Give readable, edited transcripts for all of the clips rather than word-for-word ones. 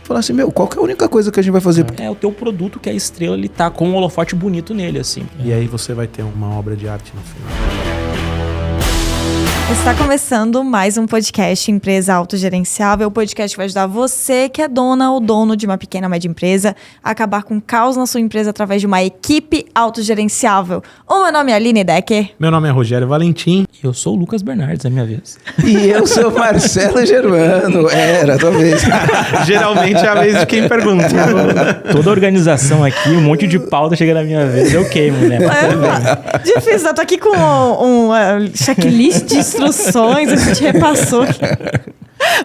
falar assim, qual que é a única coisa que a gente vai fazer? É o teu produto que é a estrela, ele tá com um holofote bonito nele, assim. E aí você vai ter uma obra de arte no final. Está começando mais um podcast Empresa Autogerenciável, o podcast que vai ajudar você que é dona ou dono de uma pequena ou média empresa a acabar com o caos na sua empresa através de uma equipe autogerenciável. O meu nome é Aline Decker. Meu nome é Rogério Valentim. E eu sou o Lucas Bernardes, é minha vez. E eu sou Marcelo Germano. Era, talvez. Geralmente é a vez de quem pergunta. Toda a organização aqui, um monte de pauta chega na minha vez, eu queimo, né? Difícil, eu tô aqui com um checklist de instruções, a gente repassou.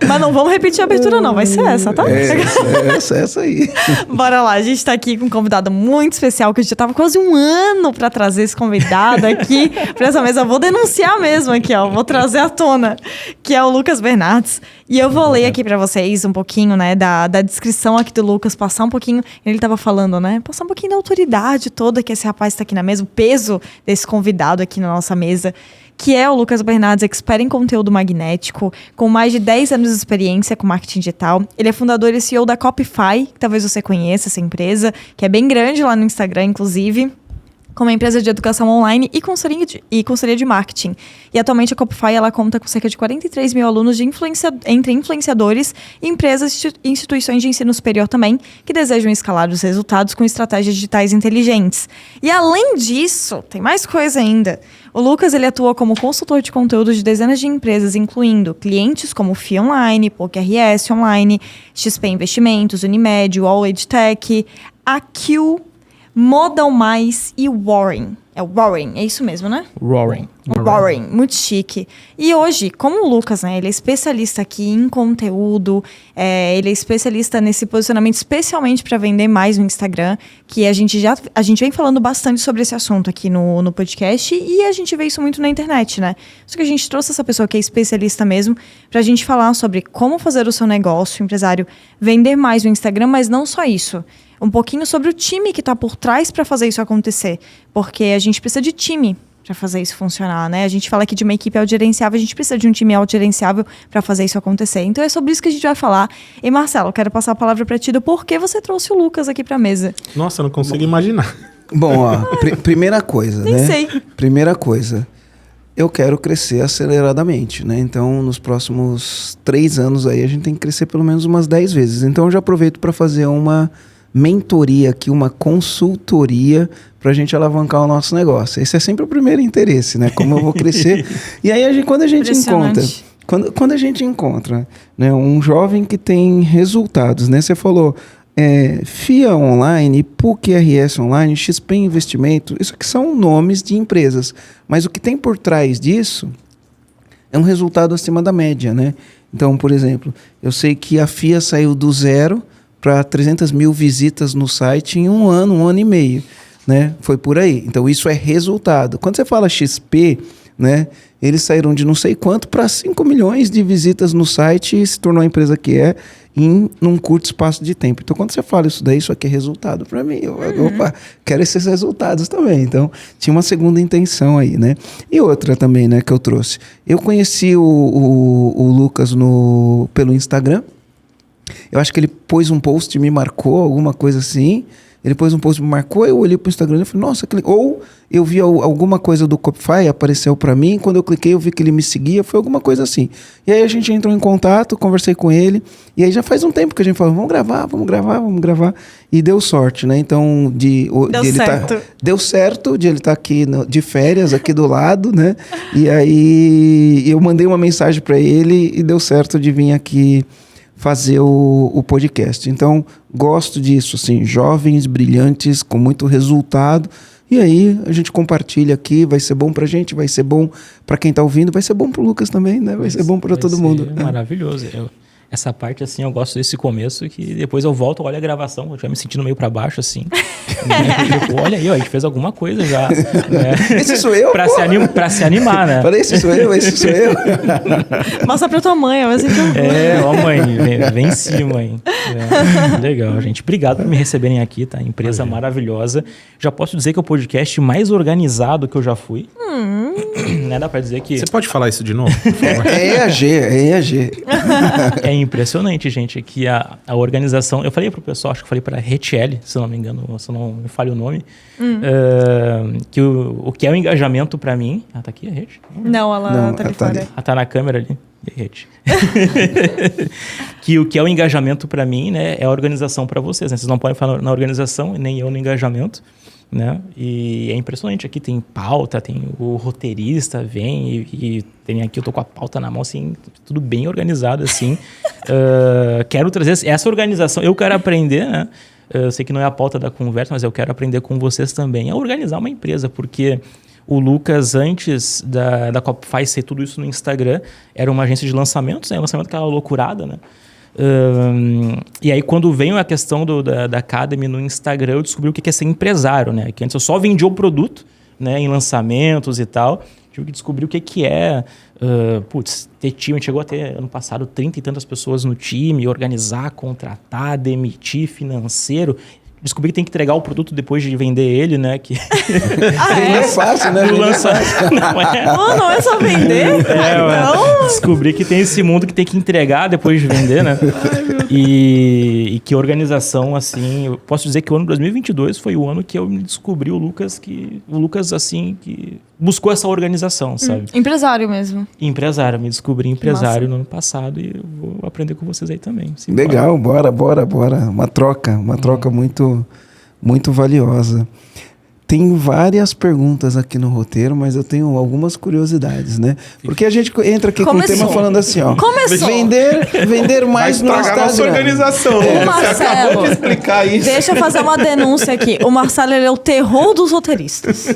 Mas não vamos repetir a abertura não, vai ser essa, tá? Essa aí. Bora lá, a gente tá aqui com um convidado muito especial, que a gente já tava quase um ano pra trazer esse convidado aqui pra essa mesa. Eu vou denunciar mesmo aqui, ó, vou trazer à tona, que é o Lucas Bernardes. E eu vou ler aqui pra vocês um pouquinho, né, da descrição aqui do Lucas, passar um pouquinho, ele tava falando, né, passar um pouquinho da autoridade toda que esse rapaz tá aqui na mesa, o peso desse convidado aqui na nossa mesa, que é o Lucas Bernardes, expert em conteúdo magnético, com mais de 10 anos de experiência com marketing digital. Ele é fundador e CEO da Copify, que talvez você conheça essa empresa, que é bem grande lá no Instagram, inclusive, como uma empresa de educação online e consultoria de marketing. E atualmente a Copify ela conta com cerca de 43 mil alunos entre influenciadores e empresas e instituições de ensino superior também, que desejam escalar os resultados com estratégias digitais inteligentes. E além disso, tem mais coisa ainda. O Lucas ele atua como consultor de conteúdo de dezenas de empresas, incluindo clientes como FIA Online, PokerRS Online, XP Investimentos, Unimed, Wall EdTech, AQ, Modal Mais e Warren. É o Warren, é isso mesmo, né? Warren. Warren, muito chique. E hoje, como o Lucas, né, ele é especialista aqui em conteúdo, ele é especialista nesse posicionamento, especialmente para vender mais no Instagram, que a gente vem falando bastante sobre esse assunto aqui no podcast e a gente vê isso muito na internet, né? Só que a gente trouxe essa pessoa que é especialista mesmo pra gente falar sobre como fazer o seu negócio, empresário, vender mais no Instagram, mas não só isso. Um pouquinho sobre o time que está por trás para fazer isso acontecer. Porque a gente precisa de time para fazer isso funcionar, né? A gente fala aqui de uma equipe autogerenciável, a gente precisa de um time autogerenciável para fazer isso acontecer. Então é sobre isso que a gente vai falar. E Marcelo, eu quero passar a palavra para ti do porquê você trouxe o Lucas aqui para a mesa. Nossa, eu não consigo imaginar. Bom, ó, primeira coisa, Nem né? sei. Primeira coisa, eu quero crescer aceleradamente, né? Então, nos próximos 3 anos aí, a gente tem que crescer pelo menos umas 10 vezes. Então, eu já aproveito para fazer uma mentoria aqui, uma consultoria para a gente alavancar o nosso negócio. Esse é sempre o primeiro interesse, né? Como eu vou crescer. E aí, quando a gente encontra... Quando a gente encontra, né, um jovem que tem resultados, né? Você falou FIA Online, PUC-RS Online, XP Investimento, isso aqui são nomes de empresas. Mas o que tem por trás disso é um resultado acima da média, né? Então, por exemplo, eu sei que a FIA saiu do 0 para 300 mil visitas no site em um ano e meio, né? Foi por aí. Então, isso é resultado. Quando você fala XP, né? Eles saíram de não sei quanto para 5 milhões de visitas no site e se tornou a empresa que é num curto espaço de tempo. Então, quando você fala isso daí, isso aqui é resultado para mim. Opa, quero esses resultados também. Então, tinha uma segunda intenção aí, né? E outra também, né, que eu trouxe. Eu conheci o Lucas pelo Instagram. Eu acho que ele pôs um post e me marcou, alguma coisa assim. Ele pôs um post e me marcou, eu olhei pro Instagram e falei, nossa, ou eu vi alguma coisa do Copify, apareceu para mim, quando eu cliquei eu vi que ele me seguia, foi alguma coisa assim. E aí a gente entrou em contato, conversei com ele, e aí já faz um tempo que a gente falou, vamos gravar, e deu sorte, né? Então, deu certo de ele estar aqui de férias, aqui do lado, né? E aí eu mandei uma mensagem para ele e deu certo de vir aqui fazer o podcast. Então, gosto disso, assim, jovens, brilhantes, com muito resultado. E aí, a gente compartilha aqui, vai ser bom pra gente, vai ser bom pra quem tá ouvindo, vai ser bom pro Lucas também, né? Vai ser bom pra todo mundo. Maravilhoso. Essa parte, assim, eu gosto desse começo, que depois eu volto, olho a gravação, eu estiver me sentindo meio pra baixo, assim. Tipo, olha aí, ó, a gente fez alguma coisa já. Né? Esse sou eu, pra se animar, né? Falei, esse sou eu. Mostra pra tua mãe, eu assim que eu... ó mãe, venci, mãe. Legal, gente. Obrigado por me receberem aqui, tá? Empresa maravilhosa. Já posso dizer que é o podcast mais organizado que eu já fui. Né? Dá pra dizer que... Você pode falar isso de novo, por favor? É EAG. É impressionante, gente, que a organização... Eu falei pro pessoal, acho que falei pra Retiele, se não me engano, se não me falha o nome, que o que é o engajamento pra mim... Ah, tá aqui a Rete? Não, ela tá ali fora. Ah, tá na câmera ali. Rete. Que o que é o engajamento pra mim, né, é a organização pra vocês. Né? Vocês não podem falar na organização, nem eu no engajamento. Né? E é impressionante, aqui tem pauta, tem o roteirista vem e tem aqui, eu tô com a pauta na mão, assim, tudo bem organizado, assim. Quero trazer essa organização, eu quero aprender, né? Eu sei que não é a pauta da conversa, mas eu quero aprender com vocês também a organizar uma empresa, porque o Lucas, antes da Copify ser tudo isso no Instagram, era uma agência de lançamentos, né? Um lançamento que era loucurada, né? E aí quando veio a questão da Academy no Instagram, eu descobri o que é ser empresário, né? Que antes eu só vendia o produto, né, em lançamentos e tal. Tive que descobrir o que é ter time. A gente chegou a ter ano passado 30 e tantas pessoas no time, organizar, contratar, demitir, financeiro. Descobri que tem que entregar o produto depois de vender ele, né? Que... Não é fácil, né? Não é só vender? Então... Descobri que tem esse mundo que tem que entregar depois de vender, né? E que organização, assim... Eu posso dizer que o ano 2022 foi o ano que eu descobri o Lucas, assim, que buscou essa organização, sabe? Empresário mesmo. Empresário. Me descobri empresário no ano passado e eu vou aprender com vocês aí também. Sim, legal, bora. Uma troca muito valiosa. Tem várias perguntas aqui no roteiro, mas eu tenho algumas curiosidades, né? Porque a gente entra aqui com o tema falando assim, ó. Vender mais no Instagram. Nossa organização. O Marcelo, você acabou de explicar isso. Deixa eu fazer uma denúncia aqui. O Marcelo, ele é o terror dos roteiristas.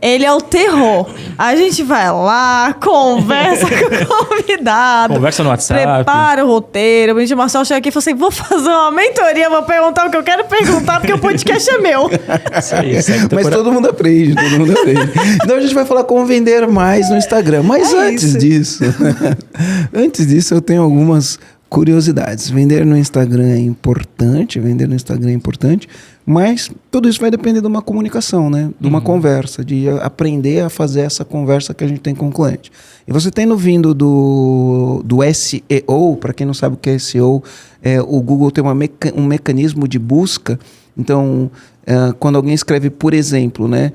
Ele é o terror. A gente vai lá, conversa com o convidado. Conversa no WhatsApp. Prepara o roteiro. O Marcelo chega aqui e fala assim, vou fazer uma mentoria, vou perguntar o que eu quero perguntar, porque o podcast é meu. Isso aí, certo. Mas todo mundo aprende. Então a gente vai falar como vender mais no Instagram. Mas antes disso, eu tenho algumas curiosidades. Vender no Instagram é importante, mas tudo isso vai depender de uma comunicação, né? De uma conversa, de aprender a fazer essa conversa que a gente tem com o cliente. E você tendo vindo do SEO, para quem não sabe o que é SEO, o Google tem um mecanismo de busca. Então, quando alguém escreve, por exemplo, né,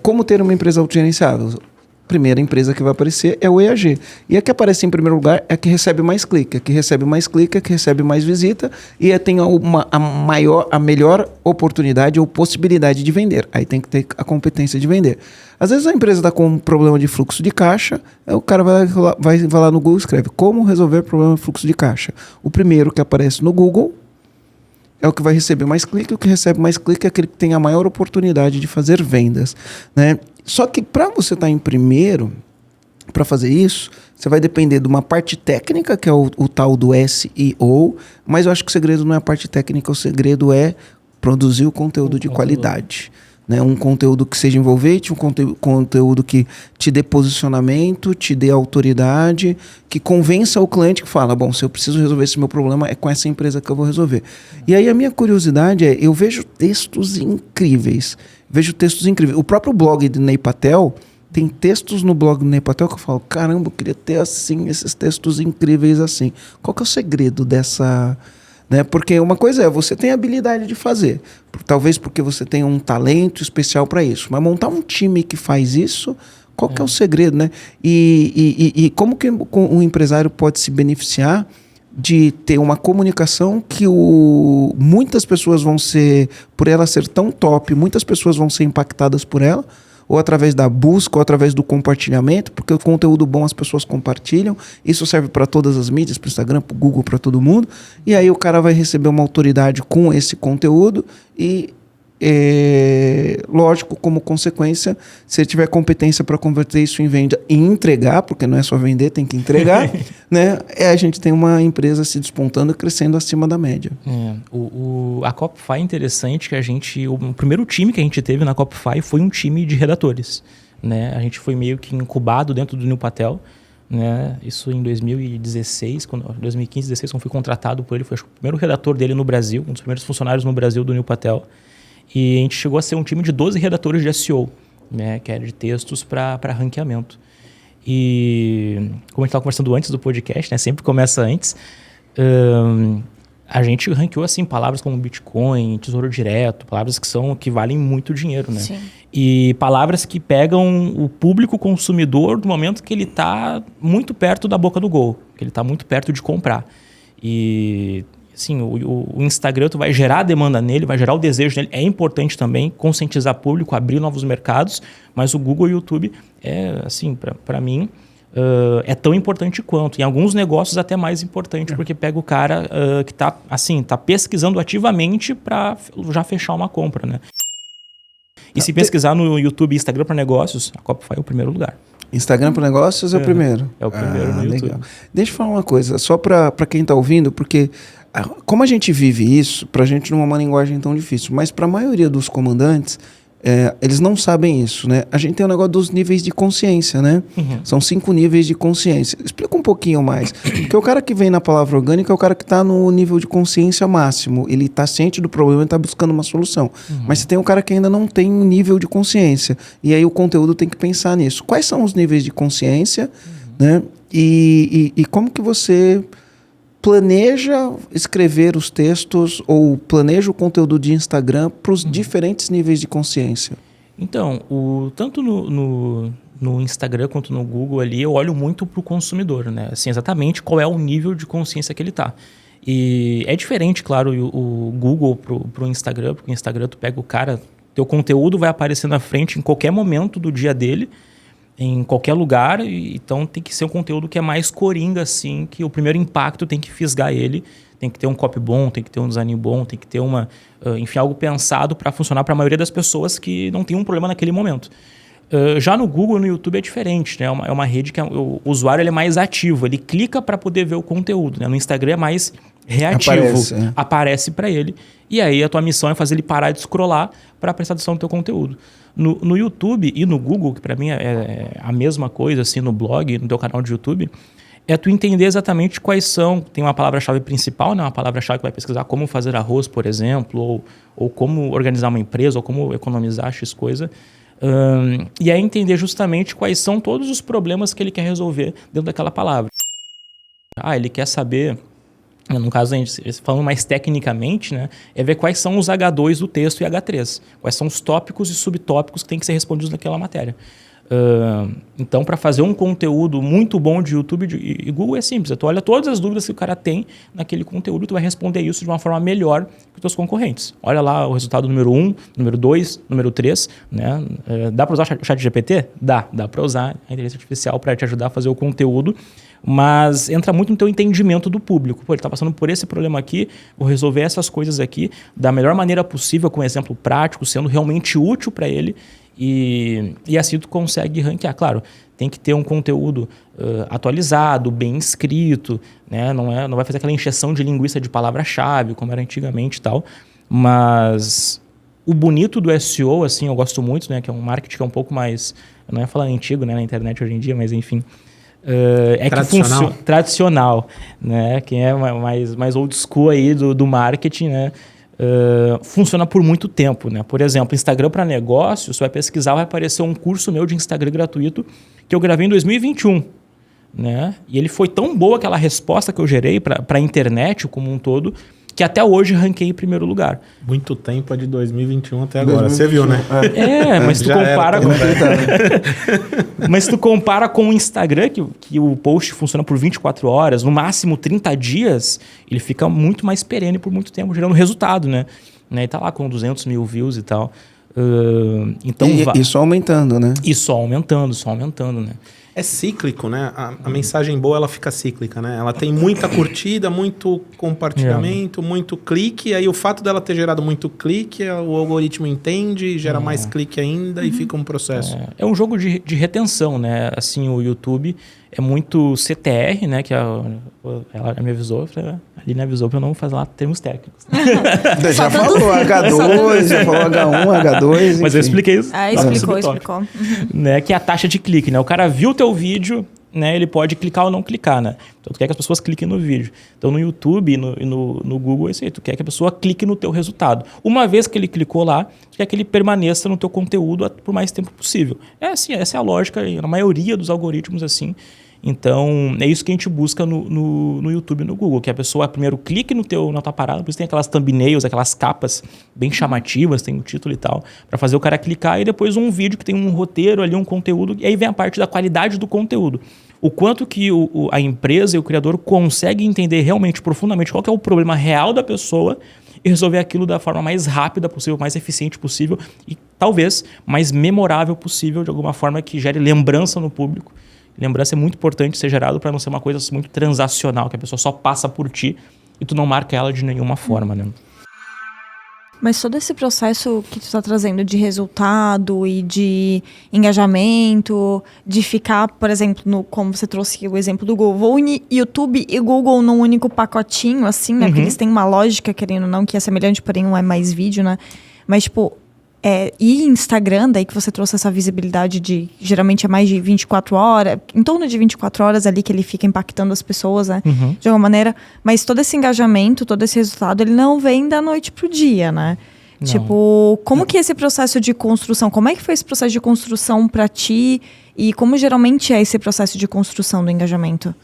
como ter uma empresa autogerenciável, a primeira empresa que vai aparecer é o EAG. E a que aparece em primeiro lugar é a que recebe mais clique. A que recebe mais clique, a que recebe mais visita e tem a melhor oportunidade ou possibilidade de vender. Aí tem que ter a competência de vender. Às vezes a empresa está com um problema de fluxo de caixa, o cara vai lá no Google e escreve como resolver problema de fluxo de caixa. O primeiro que aparece no Google é o que vai receber mais clique, o que recebe mais clique é aquele que tem a maior oportunidade de fazer vendas, né? Só que para você estar em primeiro, para fazer isso, você vai depender de uma parte técnica, que é o tal do SEO, mas eu acho que o segredo não é a parte técnica, o segredo é produzir o conteúdo de qualidade. Né? Um conteúdo que seja envolvente, um conteúdo que te dê posicionamento, te dê autoridade, que convença o cliente que fala, bom, se eu preciso resolver esse meu problema, é com essa empresa que eu vou resolver. E aí a minha curiosidade é, eu vejo textos incríveis. O próprio blog de Ney Patel, tem textos no blog do Ney Patel que eu falo, caramba, eu queria ter assim, esses textos incríveis assim. Qual que é o segredo dessa... Né? Porque uma coisa é, você tem a habilidade de fazer, talvez porque você tem um talento especial para isso, mas montar um time que faz isso, qual que é o segredo, né? E como que o empresário pode se beneficiar de ter uma comunicação que muitas pessoas vão ser, por ela ser tão top, muitas pessoas vão ser impactadas por ela, ou através da busca, ou através do compartilhamento, porque o conteúdo bom as pessoas compartilham, isso serve para todas as mídias, para o Instagram, para o Google, para todo mundo, e aí o cara vai receber uma autoridade com esse conteúdo e, lógico, como consequência, se ele tiver competência para converter isso em venda e entregar, porque não é só vender, tem que entregar, né? A gente tem uma empresa se despontando e crescendo acima da média. A Copify é interessante que o primeiro time que a gente teve na Copify foi um time de redatores, né? A gente foi meio que incubado dentro do Ney Patel, né? Isso em 2016, 2015, 2016, quando fui contratado por ele, foi acho, o primeiro redator dele no Brasil, um dos primeiros funcionários no Brasil do Ney Patel. E a gente chegou a ser um time de 12 redatores de SEO, né, que era de textos para ranqueamento. E como a gente estava conversando antes do podcast, né, sempre começa antes, A gente ranqueou assim palavras como Bitcoin, Tesouro Direto, palavras que valem muito dinheiro, né? Sim. E palavras que pegam o público consumidor no momento que ele está muito perto da boca do gol, que ele está muito perto de comprar. E assim, o Instagram tu vai gerar a demanda nele, vai gerar o desejo nele. É importante também conscientizar o público, abrir novos mercados, mas o Google e o YouTube é, assim, para mim, é tão importante quanto. Em alguns negócios até mais importante, porque pega o cara que está assim, tá pesquisando ativamente para já fechar uma compra, né? E se pesquisar no YouTube e Instagram para negócios, a Copify é o primeiro lugar. Instagram para negócios é o primeiro? É o primeiro no YouTube. Legal. Deixa eu falar uma coisa, só para quem está ouvindo, porque como a gente vive isso, para a gente não é uma linguagem tão difícil, mas para a maioria dos comandantes, eles não sabem isso, né? A gente tem o negócio dos níveis de consciência, né? Uhum. São 5 níveis de consciência. Explica um pouquinho mais. Porque o cara que vem na palavra orgânica é o cara que está no nível de consciência máximo. Ele está ciente do problema e está buscando uma solução. Uhum. Mas você tem um cara que ainda não tem um nível de consciência. E aí o conteúdo tem que pensar nisso. Quais são os níveis de consciência, né? E como que você planeja escrever os textos ou planeja o conteúdo de Instagram para os diferentes níveis de consciência? Então, tanto no Instagram quanto no Google ali, eu olho muito para o consumidor, né? Assim, exatamente qual é o nível de consciência que ele está. E é diferente, claro, o Google pro Instagram, porque o Instagram tu pega o cara, teu conteúdo vai aparecer na frente em qualquer momento do dia dele, em qualquer lugar, então tem que ser um conteúdo que é mais coringa, assim, que o primeiro impacto tem que fisgar ele, tem que ter um copy bom, tem que ter um design bom, tem que ter enfim, algo pensado para funcionar para a maioria das pessoas que não tem um problema naquele momento. Já no Google e no YouTube é diferente, né? É uma rede que o usuário ele é mais ativo, ele clica para poder ver o conteúdo, né? No Instagram é mais reativo, aparece para ele, e aí a tua missão é fazer ele parar de scrollar para prestar atenção no teu conteúdo. No YouTube e no Google, que para mim é a mesma coisa, assim, no blog, no teu canal de YouTube, é tu entender exatamente quais são. Tem uma palavra-chave principal, né? Uma palavra-chave que vai pesquisar como fazer arroz, por exemplo, ou como organizar uma empresa, ou como economizar X coisa. E aí entender justamente quais são todos os problemas que ele quer resolver dentro daquela palavra. Ele quer saber, no caso a gente falando mais tecnicamente, né, é ver quais são os H2 do texto e H3, quais são os tópicos e subtópicos que têm que ser respondidos naquela matéria. Então, para fazer um conteúdo muito bom de YouTube e Google é simples, tu olha todas as dúvidas que o cara tem naquele conteúdo e tu vai responder isso de uma forma melhor que os teus concorrentes. Olha lá o resultado número 1, número 2, número 3, né? Dá para usar o ChatGPT? Dá para usar a inteligência artificial para te ajudar a fazer o conteúdo, mas entra muito no teu entendimento do público. Ele está passando por esse problema aqui, vou resolver essas coisas aqui da melhor maneira possível, com um exemplo prático, sendo realmente útil para ele. E assim tu consegue ranquear. Claro, tem que ter um conteúdo atualizado, bem escrito, né? Não vai fazer aquela encheção de linguiça de palavra-chave, como era antigamente e tal. Mas o bonito do SEO, assim, eu gosto muito, né? Que é um marketing que é um pouco mais... Eu não ia falar antigo, né? Na internet hoje em dia, mas enfim... tradicional. Tradicional, né? Quem é mais old school aí do marketing, né? Funciona por muito tempo, né? Por exemplo, Instagram para negócios, você vai pesquisar, vai aparecer um curso meu de Instagram gratuito que eu gravei em 2021, né? E ele foi tão boa aquela resposta que eu gerei para a internet como um todo, que até hoje ranquei em primeiro lugar. Muito tempo é de 2021 até agora. 2021, você viu, né? Mas tu compara mas tu compara com o Instagram, que o post funciona por 24 horas, no máximo 30 dias, ele fica muito mais perene por muito tempo, gerando resultado, né? E tá lá com 200 mil views e tal. Então e só aumentando, né? E só aumentando, né? É cíclico, né? A mensagem boa, ela fica cíclica, né? Ela tem muita curtida, muito compartilhamento, muito clique. E aí o fato dela ter gerado muito clique, o algoritmo entende, gera mais clique ainda e fica um processo. É um jogo de retenção, né? Assim, o YouTube é muito CTR, né? Que ela me avisou, ali me avisou pra eu não fazer lá termos técnicos. Já falou H2, já falou H1, H2. Mas enfim. eu expliquei isso. Explicou. Né? Que é a taxa de clique, né? O cara viu o teu vídeo, né? Ele pode clicar ou não clicar, né? Então tu quer que as pessoas cliquem no vídeo. Então no YouTube e no Google é isso aí. Tu quer que a pessoa clique no teu resultado. Uma vez que ele clicou lá, tu quer que ele permaneça no teu conteúdo por mais tempo possível. É assim, essa é a lógica na maioria dos algoritmos assim. Então, é isso que a gente busca no YouTube e no Google, que a pessoa primeiro clique na tua parada, por isso tem aquelas thumbnails, aquelas capas bem chamativas, tem o título e tal, para fazer o cara clicar, e depois um vídeo que tem um roteiro ali, um conteúdo, e aí vem a parte da qualidade do conteúdo. O quanto que a empresa e o criador conseguem entender realmente, profundamente, qual que é o problema real da pessoa e resolver aquilo da forma mais rápida possível, mais eficiente possível e talvez mais memorável possível, de alguma forma que gere lembrança no público. Lembrança é muito importante ser gerado para não ser uma coisa muito transacional, que a pessoa só passa por ti e tu não marca ela de nenhuma forma, né? Mas todo esse processo que tu está trazendo de resultado e de engajamento, de ficar, por exemplo, como você trouxe o exemplo do Google, vou unir YouTube e Google num único pacotinho, assim, né? Porque eles têm uma lógica, querendo ou não, que é semelhante, porém não é mais vídeo, né? Mas, tipo, e Instagram, daí que você trouxe essa visibilidade de, geralmente é mais de 24 horas, em torno de 24 horas ali que ele fica impactando as pessoas, né? De alguma maneira. Mas todo esse engajamento, todo esse resultado, ele não vem da noite pro dia, né? Não. Tipo, como que é esse processo de construção? Como é que foi esse processo de construção pra ti? E como geralmente é esse processo de construção do engajamento?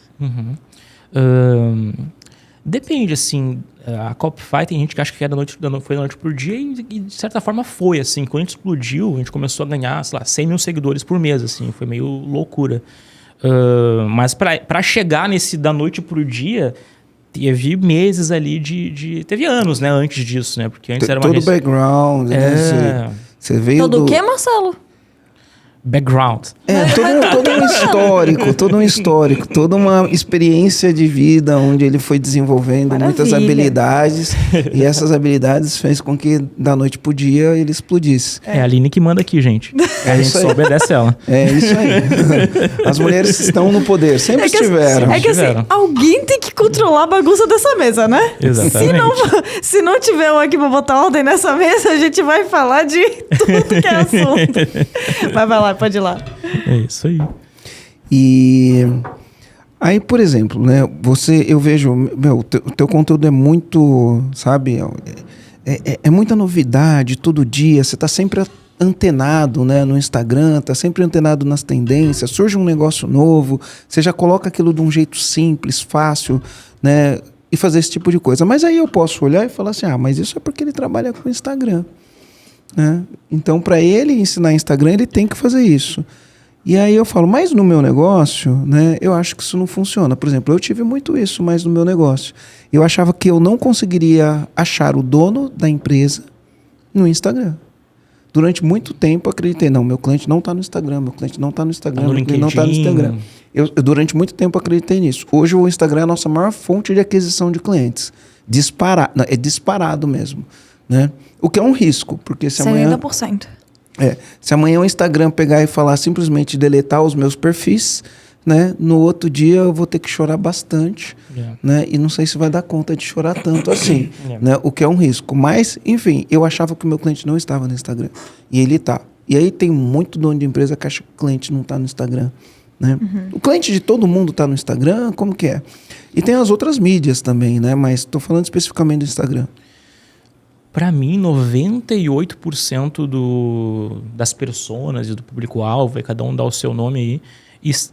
Depende, assim, a Copify tem gente que acha que foi da noite pro dia e de certa forma foi, assim, quando a gente explodiu, a gente começou a ganhar, sei lá, 100 mil seguidores por mês, assim, foi meio loucura. Mas para chegar nesse da noite pro dia, teve meses ali teve anos, né, antes disso, né, porque antes era uma... Todo background, né, você veio todo o quê, Marcelo? Background. Todo um histórico, toda uma experiência de vida onde ele foi desenvolvendo muitas habilidades e essas habilidades fez com que da noite pro dia ele explodisse. É a Aline que manda aqui, gente. A gente só obedece ela. É isso aí. As mulheres estão no poder, sempre estiveram. Assim, alguém tem que controlar a bagunça dessa mesa, né? Exatamente. Se não tiver um aqui pra botar ordem nessa mesa, a gente vai falar de tudo que é assunto. Vai lá. Pode ir lá. É isso aí. E aí, por exemplo, né? Eu vejo, o teu conteúdo é muito, sabe? É muita novidade todo dia. Você tá sempre antenado, né? No Instagram, tá sempre antenado nas tendências. Surge um negócio novo, você já coloca aquilo de um jeito simples, fácil, né? E fazer esse tipo de coisa. Mas aí eu posso olhar e falar assim, mas isso é porque ele trabalha com Instagram. Né? Então, para ele ensinar Instagram, ele tem que fazer isso. E aí eu falo, mas no meu negócio, né, eu acho que isso não funciona. Por exemplo, eu tive muito isso, mas no meu negócio. Eu achava que eu não conseguiria achar o dono da empresa no Instagram. Durante muito tempo eu acreditei, não, meu cliente não está no Instagram, meu cliente não está no Instagram, meu cliente não está no Instagram. Eu durante muito tempo acreditei nisso. Hoje o Instagram é a nossa maior fonte de aquisição de clientes. É disparado mesmo. Né? O que é um risco, porque se amanhã... 70%. Se amanhã o Instagram pegar e falar simplesmente deletar os meus perfis, né? No outro dia eu vou ter que chorar bastante, né? E não sei se vai dar conta de chorar tanto assim, né? O que é um risco. Mas, enfim, eu achava que o meu cliente não estava no Instagram. E ele está. E aí tem muito dono de empresa que acha que o cliente não está no Instagram. Né? O cliente de todo mundo está no Instagram, como que é? E tem as outras mídias também, né? Mas estou falando especificamente do Instagram. Para mim, 98% das personas e do público-alvo, e cada um dá o seu nome aí,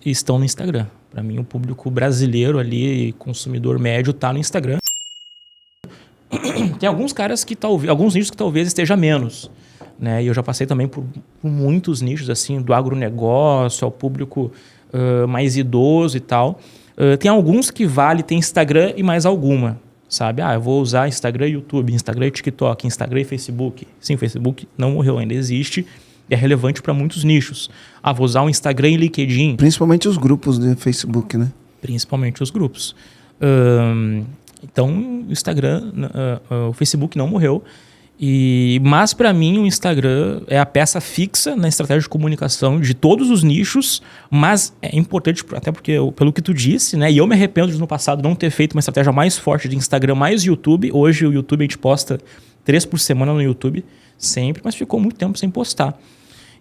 estão no Instagram. Para mim, o público brasileiro ali, consumidor médio, tá no Instagram. Tem alguns caras que alguns nichos que talvez esteja menos. Né? E eu já passei também por muitos nichos, assim, do agronegócio, ao público mais idoso e tal. Tem alguns que tem Instagram e mais alguma. Sabe? Eu vou usar Instagram e YouTube, Instagram e TikTok, Instagram e Facebook. Sim, o Facebook não morreu, ainda existe e é relevante para muitos nichos. Vou usar o Instagram e LinkedIn. Principalmente os grupos do Facebook, né? Principalmente os grupos. Então, o Instagram, o Facebook não morreu. Mas, para mim, o Instagram é a peça fixa na estratégia de comunicação de todos os nichos, mas é importante, até porque, pelo que tu disse, né? E eu me arrependo de no passado não ter feito uma estratégia mais forte de Instagram mais YouTube. Hoje, o YouTube, a gente posta 3 por semana no YouTube, sempre, mas ficou muito tempo sem postar.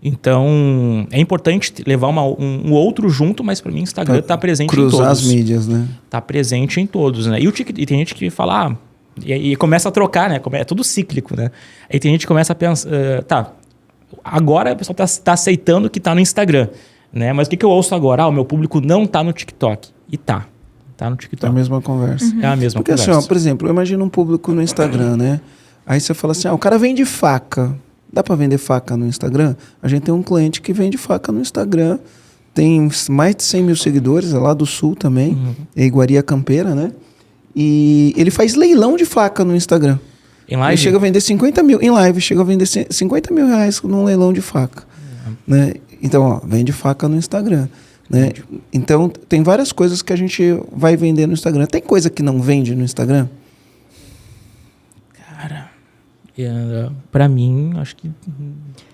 Então, é importante levar um outro junto, mas para mim o Instagram está presente em todos. Cruzar as mídias, né? Está presente em todos, né? E tem gente que fala... E começa a trocar, né? É tudo cíclico, né? Aí tem gente que começa a pensar... agora o pessoal está aceitando que está no Instagram. né? Mas o que eu ouço agora? O meu público não tá no TikTok. E tá no É TikTok. a mesma conversa. É a mesma Porque conversa. assim, ó, por exemplo, eu imagino um público no Instagram, né? Aí você fala assim, o cara vende faca. Dá pra vender faca no Instagram? A gente tem um cliente que vende faca no Instagram. Tem mais de 100 mil seguidores, é lá do Sul também. É Iguaria Campeira, né? E ele faz leilão de faca no Instagram. Em live? Ele chega a vender 50 mil em live, chega a vender 50 mil reais num leilão de faca. Né? Então, ó, vende faca no Instagram. Né? Então, tem várias coisas que a gente vai vender no Instagram. Tem coisa que não vende no Instagram? Cara, pra mim, acho que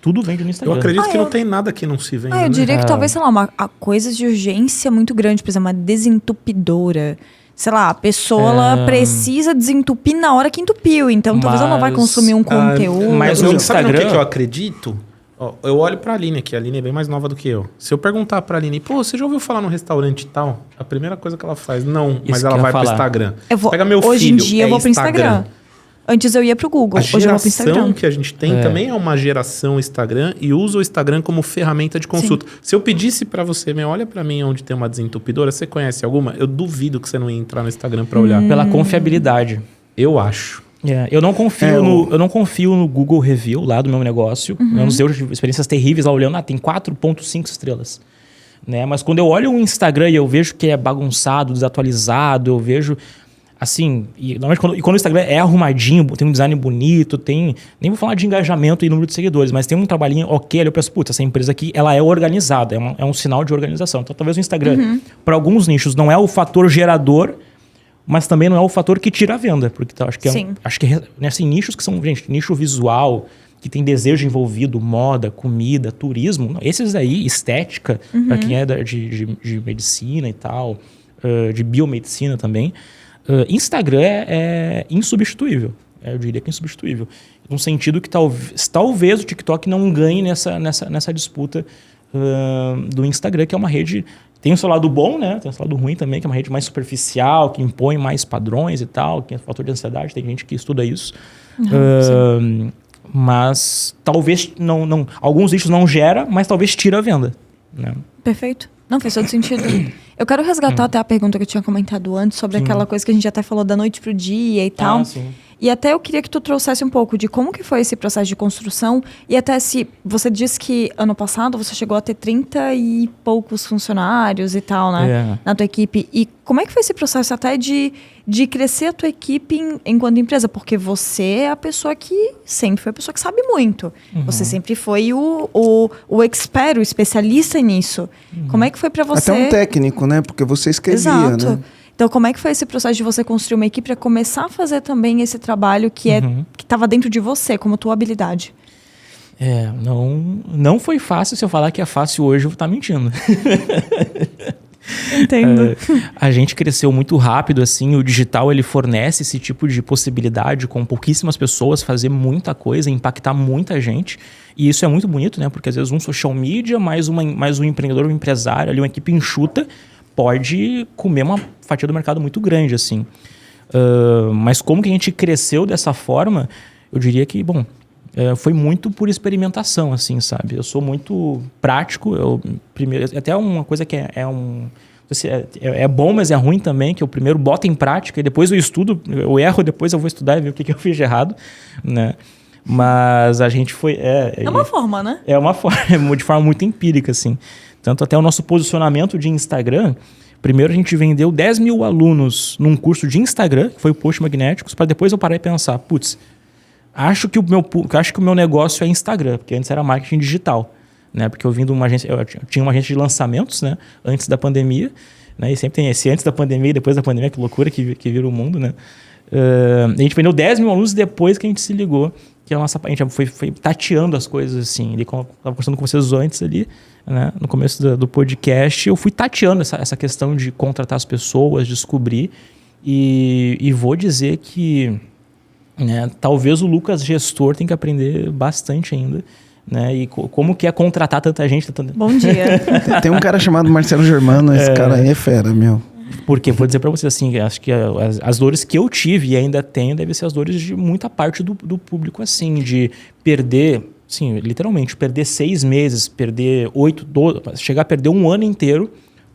tudo vende no Instagram. Eu acredito que não tem nada que não se venda. eu né? diria que talvez, sei lá, coisas de urgência muito grande, por exemplo, uma desentupidora. Sei lá, a pessoa ela precisa desentupir na hora que entupiu, então talvez ela não vai consumir um conteúdo. mas Sabe o no Instagram- que eu acredito? Ó, eu olho pra Aline aqui, a Aline é bem mais nova do que eu. Se eu perguntar pra Aline, pô, você já ouviu falar no restaurante tal? A primeira coisa que ela faz, não, Isso mas que ela eu ia vai pro falar. Instagram. Pega meu hoje filho, em dia eu vou pro Instagram. Antes eu ia pro Google, A hoje eu vou pro geração Instagram. que a gente tem também é uma geração Instagram e usa o Instagram como ferramenta de consulta. Se eu pedisse pra você, olha pra mim onde tem uma desentupidora, você conhece alguma? Eu duvido que você não ia entrar no Instagram pra olhar. Pela confiabilidade. Eu acho. Eu não confio no Google Review lá do meu negócio. Eu não sei, eu tive experiências terríveis lá olhando, tem 4.5 estrelas. Né? Mas quando eu olho o Instagram e eu vejo que é bagunçado, desatualizado, eu vejo assim, normalmente quando o Instagram é arrumadinho, tem um design bonito, nem vou falar de engajamento e número de seguidores, mas tem um trabalhinho ok, ali eu penso, putz, essa empresa aqui, ela é organizada, é um sinal de organização. Então talvez o Instagram, para alguns nichos, não é o fator gerador, mas também não é o fator que tira a venda, porque acho que assim, nichos que são, gente, nicho visual, que tem desejo envolvido, moda, comida, turismo, esses aí, estética, para quem é de medicina e tal, de biomedicina também, Instagram é insubstituível. Eu diria que é insubstituível. No sentido que talvez o TikTok não ganhe nessa disputa do Instagram, que é uma rede... Tem o seu lado bom, né? Tem o seu lado ruim também, que é uma rede mais superficial, que impõe mais padrões e tal, que é fator de ansiedade, tem gente que estuda isso. Mas talvez não... Alguns nichos não gera, mas talvez tira a venda. Né? Perfeito. Não, fez todo sentido. Eu quero resgatar até a pergunta que eu tinha comentado antes sobre aquela coisa que a gente até falou da noite pro dia e tal. Sim. E até eu queria que tu trouxesse um pouco de como que foi esse processo de construção e até se você disse que ano passado você chegou a ter 30 e poucos funcionários e tal, né? Na tua equipe. E como é que foi esse processo até de crescer a tua equipe enquanto empresa? Porque você é a pessoa que sempre foi a pessoa que sabe muito. Você sempre foi o expert, o especialista nisso. Como é que foi pra você? Até um técnico, né? Porque você escrevia, Exato. né? Então, como é que foi esse processo de você construir uma equipe para começar a fazer também esse trabalho que estava dentro de você, como tua habilidade? Não foi fácil. Se eu falar que é fácil hoje, eu vou estar mentindo. Entendo. A gente cresceu muito rápido, assim, o digital ele fornece esse tipo de possibilidade com pouquíssimas pessoas fazer muita coisa, impactar muita gente. E isso é muito bonito, né? Porque às vezes um social media, mais um empreendedor, um empresário, ali, uma equipe enxuta, pode comer uma fatia do mercado muito grande, assim. Mas como que a gente cresceu dessa forma, eu diria que, foi muito por experimentação, assim, sabe? Eu sou muito prático. Até uma coisa que é bom, mas é ruim também, que eu primeiro boto em prática e depois eu estudo, eu erro, depois eu vou estudar e ver o que eu fiz de errado, né? Mas a gente foi... É uma forma, né? É uma forma, de forma muito empírica, assim. Tanto até o nosso posicionamento de Instagram, primeiro a gente vendeu 10 mil alunos num curso de Instagram, que foi o Post Magnéticos, para depois eu parar e pensar, acho que o meu negócio é Instagram, porque antes era marketing digital, né? Porque eu vim de uma agência, eu tinha uma agência de lançamentos, né? Antes da pandemia, né? E sempre tem esse antes da pandemia e depois da pandemia, que loucura que vira o mundo, né? A gente vendeu 10 mil alunos depois que a gente se ligou, que a gente foi tateando as coisas assim. Ele estava conversando com vocês antes ali, né? No começo do podcast, eu fui tateando essa questão de contratar as pessoas, descobrir, e vou dizer que, né, talvez o Lucas gestor tem que aprender bastante ainda, né? E como que é contratar tanta gente. Bom dia. Tem um cara chamado Marcelo Germano, esse cara aí é fera, meu. Porque, vou dizer pra vocês assim, acho que as dores que eu tive e ainda tenho devem ser as dores de muita parte do público, assim, de perder sim, literalmente, perder 6 meses, perder 8, 12, chegar a perder um ano inteiro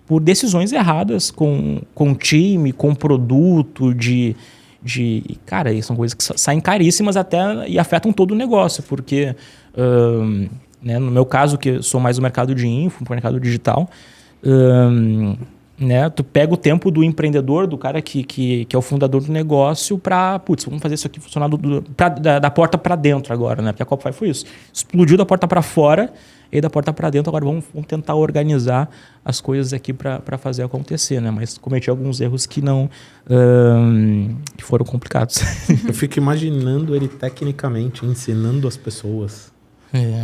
por decisões erradas com o time, com o produto, cara, são coisas que saem caríssimas até e afetam todo o negócio, porque, né, no meu caso, que eu sou mais do mercado de info, do mercado digital, né, tu pega o tempo do empreendedor, do cara que é o fundador do negócio para, vamos fazer isso aqui funcionar da porta para dentro agora, né? Porque a Copify foi isso. Explodiu da porta para fora e da porta para dentro, agora vamos tentar organizar as coisas aqui para fazer acontecer, né? Mas cometi alguns erros que não... que foram complicados. Eu fico imaginando ele tecnicamente ensinando as pessoas.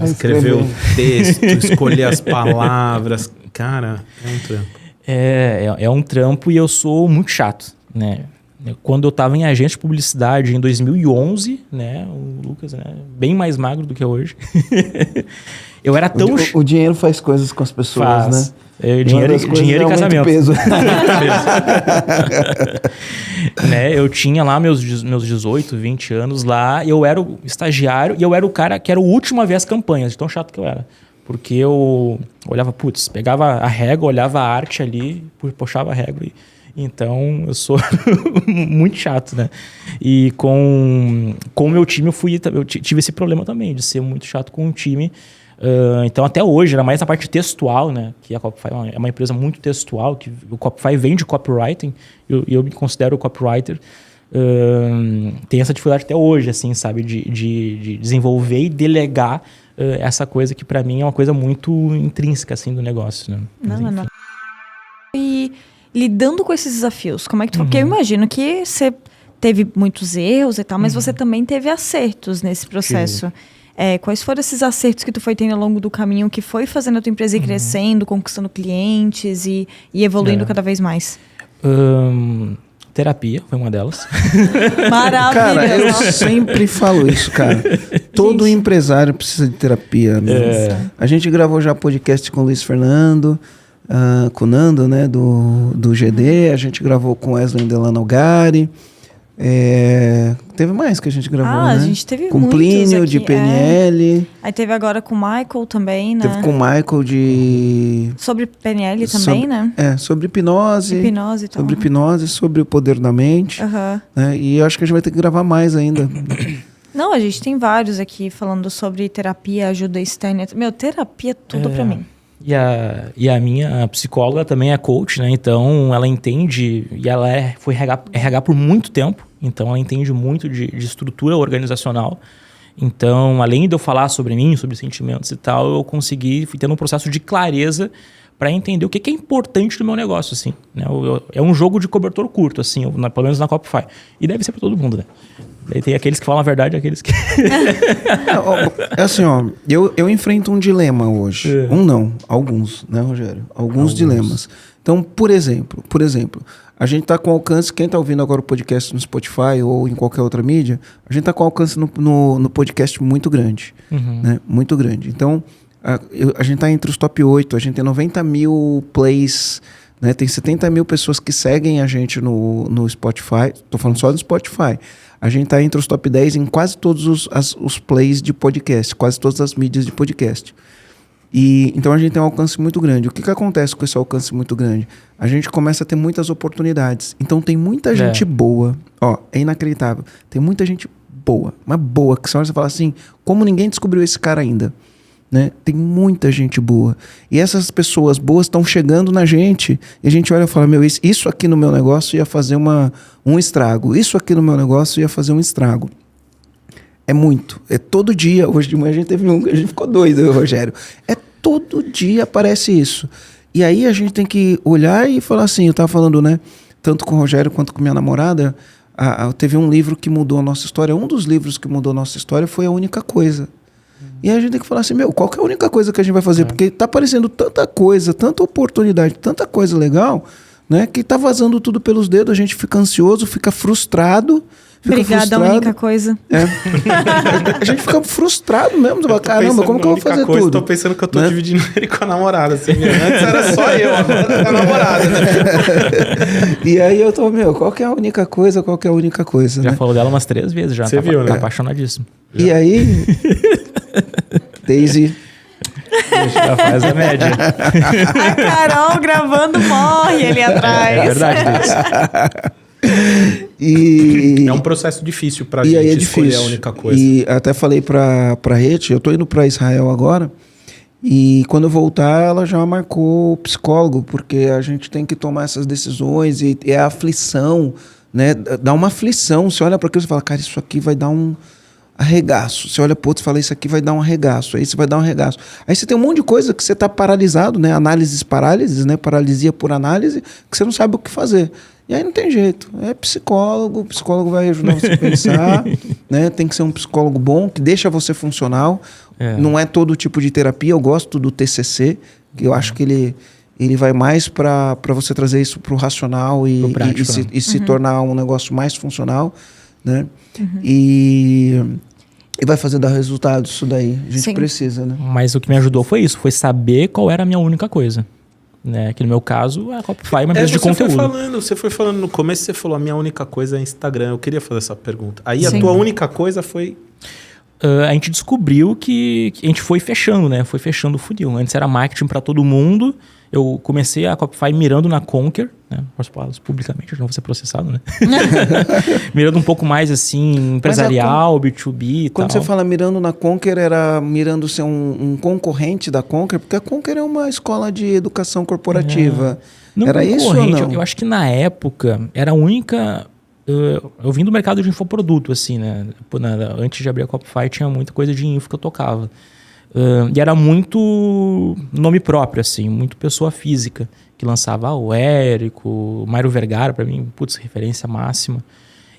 Escrever. Escrever o texto, escolher as palavras. Cara, é um trampo. É um trampo e eu sou muito chato, né? Quando eu estava em agência de publicidade em 2011, né? O Lucas, né? Bem mais magro do que hoje. Eu era tão... O dinheiro faz coisas com as pessoas, né? Dinheiro e casamento. Peso. Né? Eu tinha lá meus 18, 20 anos lá, eu era o estagiário e eu era o cara que era o último a ver as campanhas, de tão chato que eu era. Porque eu olhava, pegava a régua, olhava a arte ali, puxava a régua. Então, eu sou muito chato, né? E com o meu time, eu tive esse problema também, de ser muito chato com o time. Então, até hoje, era mais a parte textual, né? Que a Copify é uma empresa muito textual, que o Copify vem de copywriting, e eu me considero copywriter. Tem essa dificuldade até hoje, assim, sabe? De desenvolver e delegar essa coisa que para mim é uma coisa muito intrínseca assim do negócio, né? Não. E lidando com esses desafios, como é que tu... Porque eu imagino que você teve muitos erros e tal, mas você também teve acertos nesse processo. Quais foram esses acertos que tu foi tendo ao longo do caminho que foi fazendo a tua empresa ir crescendo, conquistando clientes e evoluindo cada vez mais? Terapia foi uma delas. Maravilhoso. Cara, eu sempre falo isso, cara. Todo empresário precisa de terapia. Né? A gente gravou já podcast com o Luiz Fernando, com o Nando, né, do GD. A gente gravou com Wesley Delano Gari. Teve mais que a gente gravou, né? A gente teve com muitos Plínio, aqui, de PNL. Aí teve agora com o Michael também, né? Teve com o Michael de... Sobre PNL também, né? Sobre hipnose. Hipnose e tal. Sobre hipnose, sobre o poder da mente. Né? E eu acho que a gente vai ter que gravar mais ainda. Não, a gente tem vários aqui falando sobre terapia, ajuda externa. Meu, terapia é tudo pra mim. E a minha psicóloga também é coach, né? Então, ela entende, e ela foi RH por muito tempo, então ela entende muito de estrutura organizacional. Então, além de eu falar sobre mim, sobre sentimentos e tal, eu fui tendo um processo de clareza para entender o que é importante no meu negócio, assim. Né? É um jogo de cobertor curto, assim, pelo menos na Copify. E deve ser para todo mundo, né? Daí tem aqueles que falam a verdade e aqueles que... assim, ó, eu enfrento um dilema hoje. Alguns, né, Rogério? Alguns dilemas. Então, por exemplo, a gente tá com alcance, quem tá ouvindo agora o podcast no Spotify ou em qualquer outra mídia, a gente tá com alcance no podcast muito grande, né? Muito grande. Então, a gente tá entre os top 8, a gente tem 90 mil plays, né? Tem 70 mil pessoas que seguem a gente no Spotify, tô falando só do Spotify. A gente tá entre os top 10 em quase todos os plays de podcast, quase todas as mídias de podcast. Então a gente tem um alcance muito grande. O que acontece com esse alcance muito grande? A gente começa a ter muitas oportunidades. Então tem muita gente boa. Ó, é inacreditável. Tem muita gente boa, mas boa, que você fala assim, como ninguém descobriu esse cara ainda? Né? Tem muita gente boa. E essas pessoas boas estão chegando na gente e a gente olha e fala, isso aqui no meu negócio ia fazer um estrago. Isso aqui no meu negócio ia fazer um estrago. É muito. É todo dia. Hoje de manhã a gente teve um que a gente ficou doido, Rogério. Todo dia aparece isso. E aí a gente tem que olhar e falar assim, eu tava falando, né? Tanto com o Rogério quanto com minha namorada, teve um livro que mudou a nossa história. Um dos livros que mudou a nossa história foi A Única Coisa. E aí a gente tem que falar assim, qual que é a única coisa que a gente vai fazer? Porque tá aparecendo tanta coisa, tanta oportunidade, tanta coisa legal, né? Que tá vazando tudo pelos dedos, a gente fica ansioso, fica frustrado. Obrigada, a única coisa. A gente fica frustrado mesmo. Caramba, como que eu vou fazer tudo? Tô pensando que eu tô dividindo ele com a namorada. Assim, antes era só eu, agora tá com a namorada. Né? E aí eu tô, qual que é a única coisa? Qual que é a única coisa? Já falou dela umas 3 vezes já. Você viu, né? Tá apaixonadíssimo. E aí... Daisy. Já faz a média. A Carol gravando morre ali atrás. É verdade, Deus. E... É um processo difícil pra E gente aí é escolher difícil. a única coisa. E até falei pra Rete, eu tô indo pra Israel agora, e quando eu voltar, ela já marcou o psicólogo, porque a gente tem que tomar essas decisões, e é a aflição, né? Dá uma aflição, você olha para aquilo e fala, cara, isso aqui vai dar um arregaço. Você olha pro outro e fala, isso aqui vai dar um arregaço, aí você vai dar um arregaço. Aí você tem um monte de coisa que você tá paralisado, né? Parálises, né? Paralisia por análise, que você não sabe o que fazer. E aí não tem jeito. É psicólogo, o psicólogo vai ajudar você a pensar, né? Tem que ser um psicólogo bom, que deixa você funcional. É. Não é todo tipo de terapia. Eu gosto do TCC, que eu acho que ele vai mais para você trazer isso para o racional e, Pro prático, e se tornar um negócio mais funcional, né? E vai fazer dar resultado isso daí. A gente Sim. precisa, né? Mas o que me ajudou foi isso, foi saber qual era a minha única coisa. Né? Que no meu caso, a Copify é uma empresa de conteúdo. Você foi falando no começo, você falou, a minha única coisa é Instagram. Eu queria fazer essa pergunta. Aí Sim. a tua única coisa foi... A gente descobriu que a gente foi fechando, né? Foi fechando o funil. Antes era marketing para todo mundo. Eu comecei a Copify mirando na Conquer, né? Posso falar isso publicamente, eu já não vou ser processado, né? Mirando um pouco mais assim, empresarial, B2B e tal. Quando você fala mirando na Conquer, era mirando ser um concorrente da Conquer? Porque a Conquer é uma escola de educação corporativa. Não Era isso ou concorrente, não? eu acho que na época era a única... Eu vim do mercado de infoproduto, assim, né? Antes de abrir a Copify, tinha muita coisa de info que eu tocava. E era muito nome próprio, assim, muito pessoa física, que lançava o Érico, o Mário Vergara, pra mim, putz, referência máxima.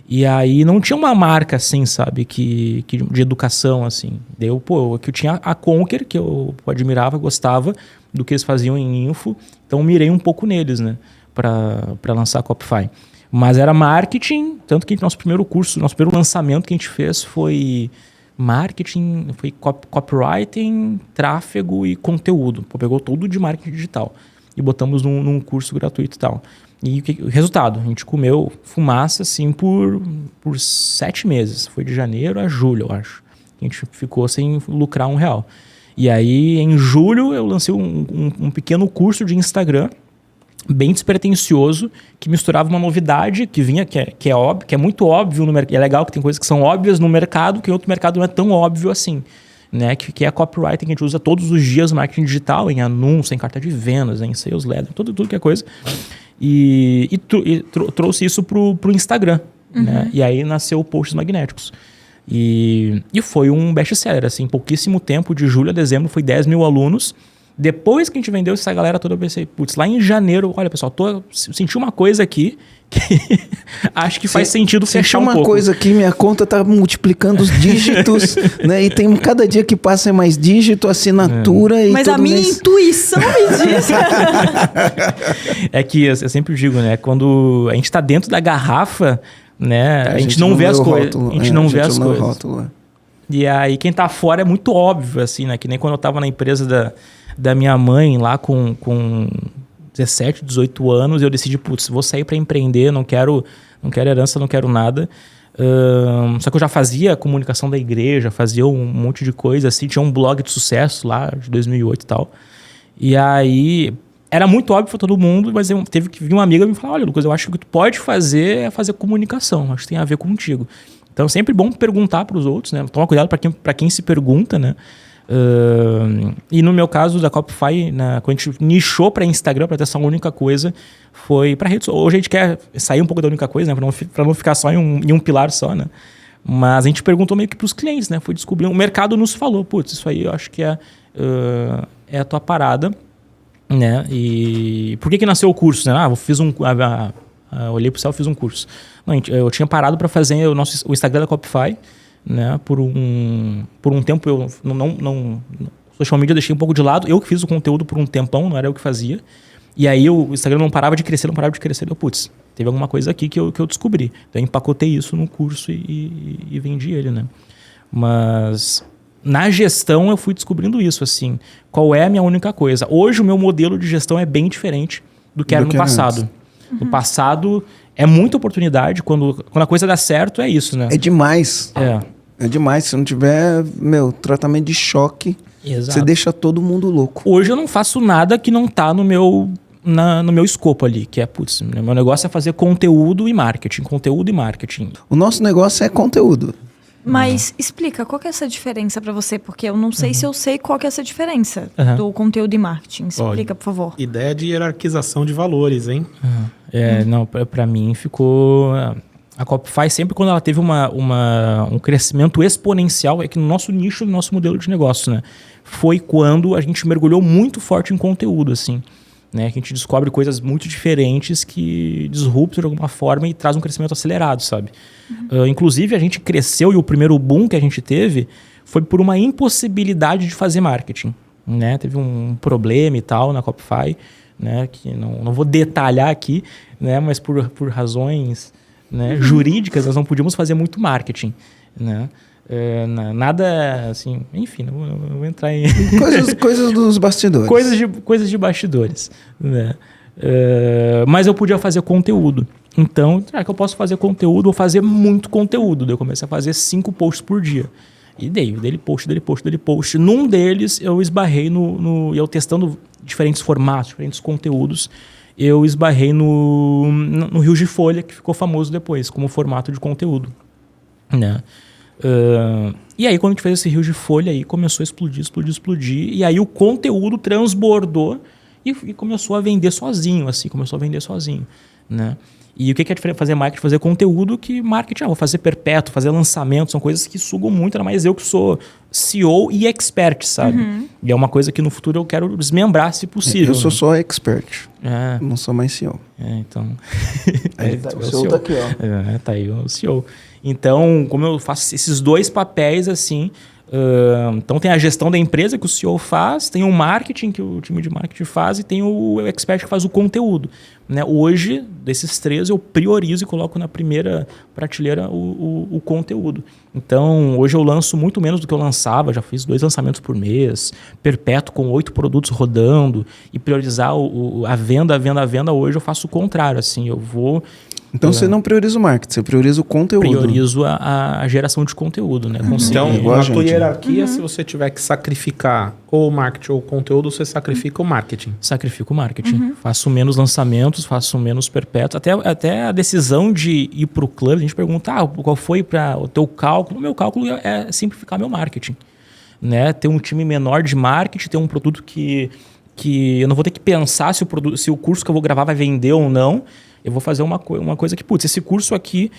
E aí não tinha uma marca, assim, sabe, que de educação, assim. Deu, que eu tinha a Conquer, que eu admirava, gostava do que eles faziam em info, então mirei um pouco neles, né, pra lançar a Copify. Mas era marketing, tanto que nosso primeiro curso, nosso primeiro lançamento que a gente fez foi marketing, foi copywriting, tráfego e conteúdo. Pegou tudo de marketing digital e botamos num curso gratuito e tal. E o resultado, a gente comeu fumaça assim por 7 meses. Foi de janeiro a julho, eu acho. A gente ficou sem lucrar R$1. E aí, em julho, eu lancei um pequeno curso de Instagram, bem despretensioso, que misturava uma novidade que vinha, que é óbvio, que é muito óbvio no mercado. É legal que tem coisas que são óbvias no mercado, que em outro mercado não é tão óbvio assim. Né? Que é a copywriting que a gente usa todos os dias no marketing digital, em anúncio, em carta de vendas, em sales letter, tudo que é coisa. E trouxe isso pro Instagram. Né? E aí nasceu o Posts Magnéticos. E foi um best-seller. Assim, em pouquíssimo tempo, de julho a dezembro, foi 10 mil alunos. Depois que a gente vendeu essa galera toda, eu pensei, putz, lá em janeiro, olha pessoal, senti uma coisa aqui que acho que faz sentido fechar um pouco. Uma coisa aqui, minha conta tá multiplicando os dígitos, né? E tem cada dia que passa é mais dígito, assinatura e Mas tudo a minha mês... intuição me diz. É que eu sempre digo, né? Quando a gente tá dentro da garrafa, né? A gente não vê as coisas. A gente não vê as coisas. Rótulo. E aí quem tá fora é muito óbvio, assim, né? Que nem quando eu tava na empresa da minha mãe, lá com 17, 18 anos, eu decidi, putz, vou sair para empreender, não quero herança, não quero nada. Só que eu já fazia comunicação da igreja, fazia um monte de coisa, assim, tinha um blog de sucesso lá, de 2008 e tal. E aí, era muito óbvio para todo mundo, mas teve que vir uma amiga e me falar, olha, Lucas, eu acho que o que tu pode fazer é fazer comunicação, acho que tem a ver contigo. Então, é sempre bom perguntar para os outros, né? Toma cuidado para quem se pergunta, né? E no meu caso da Copify, quando a gente nichou para Instagram para ter essa única coisa, foi para redes. Hoje a gente quer sair um pouco da única coisa, né, para não ficar só em um pilar só, né? Mas a gente perguntou meio que para os clientes, né? Foi descobrindo, o mercado nos falou, putz, isso aí eu acho que é a tua parada, né? E por que nasceu o curso, né? Eu fiz olhei pro céu, fiz um curso. Não, eu tinha parado para fazer o Instagram da Copify, né? Por um tempo eu não social media eu deixei um pouco de lado. Eu que fiz o conteúdo por um tempão, não era eu que fazia. E aí o Instagram não parava de crescer. Eu, putz, teve alguma coisa aqui que eu descobri. Então eu empacotei isso no curso e vendi ele, né? Mas na gestão eu fui descobrindo isso, assim. Qual é a minha única coisa? Hoje o meu modelo de gestão é bem diferente do que era no passado. No passado é muita oportunidade. Quando a coisa dá certo, é isso, né? É demais. É demais. Se não tiver, tratamento de choque, Exato. Você deixa todo mundo louco. Hoje eu não faço nada que não tá no meu escopo ali, que é, putz, meu negócio é fazer conteúdo e marketing. O nosso negócio é conteúdo. Mas explica, qual que é essa diferença para você? Porque eu não sei se eu sei qual que é essa diferença do conteúdo e marketing. Explica, por favor. Ideia de hierarquização de valores, hein? Não, para mim ficou... A Copify, sempre quando ela teve um crescimento exponencial, é que no nosso nicho, no nosso modelo de negócio, né? Foi quando a gente mergulhou muito forte em conteúdo, assim. Né? Que a gente descobre coisas muito diferentes que disruptam de alguma forma e traz um crescimento acelerado, sabe? Inclusive, a gente cresceu e o primeiro boom que a gente teve foi por uma impossibilidade de fazer marketing. Né? Teve um problema e tal na Copify, né? Que não vou detalhar aqui, né? Mas por razões, né, jurídicas, nós não podíamos fazer muito marketing, né? Nada assim, enfim, não vou entrar em Coisas dos bastidores. coisas de bastidores, né? Mas eu podia fazer conteúdo. Então, já que eu posso fazer conteúdo, vou fazer muito conteúdo. Daí eu comecei a fazer 5 posts por dia. E dele post. Num deles, eu esbarrei eu testando diferentes formatos, diferentes conteúdos, eu esbarrei no Rios de Folha, que ficou famoso depois, como formato de conteúdo, né? E aí, quando a gente fez esse Rios de Folha, aí começou a explodir. E aí o conteúdo transbordou e começou a vender sozinho, né? E o que é diferente fazer marketing, fazer conteúdo, que marketing, vou fazer perpétuo, fazer lançamento, são coisas que sugam muito, ainda mais eu que sou CEO e expert, sabe? E é uma coisa que no futuro eu quero desmembrar, se possível. Eu sou só expert, não sou mais CEO. Então... o CEO tá aqui, ó. Tá aí o CEO. Então, como eu faço esses 2 papéis, assim... então tem a gestão da empresa que o CEO faz, tem o marketing que o time de marketing faz e tem o expert que faz o conteúdo, né? Hoje, desses 3, eu priorizo e coloco na primeira prateleira o conteúdo. Então, hoje eu lanço muito menos do que eu lançava, já fiz 2 lançamentos por mês, perpétuo com 8 produtos rodando, e priorizar a venda, hoje eu faço o contrário, assim, eu vou... Então você não prioriza o marketing, você prioriza o conteúdo. Priorizo a geração de conteúdo, né? Então, na tua hierarquia, se você tiver que sacrificar ou o marketing ou o conteúdo, você sacrifica o marketing. Sacrifico o marketing. Faço menos lançamentos, faço menos perpétuos. Até a decisão de ir para o clube, a gente pergunta, qual foi para o teu cálculo? O meu cálculo é simplificar meu marketing, né? Ter um time menor de marketing, ter um produto que eu não vou ter que pensar se o curso que eu vou gravar vai vender ou não. Eu vou fazer uma coisa que, esse curso aqui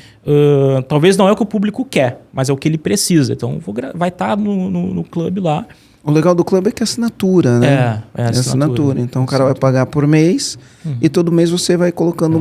talvez não é o que o público quer, mas é o que ele precisa. Então, vai estar no clube lá. O legal do clube é que é assinatura, né? É assinatura. Então, o cara vai pagar por mês e todo mês você vai colocando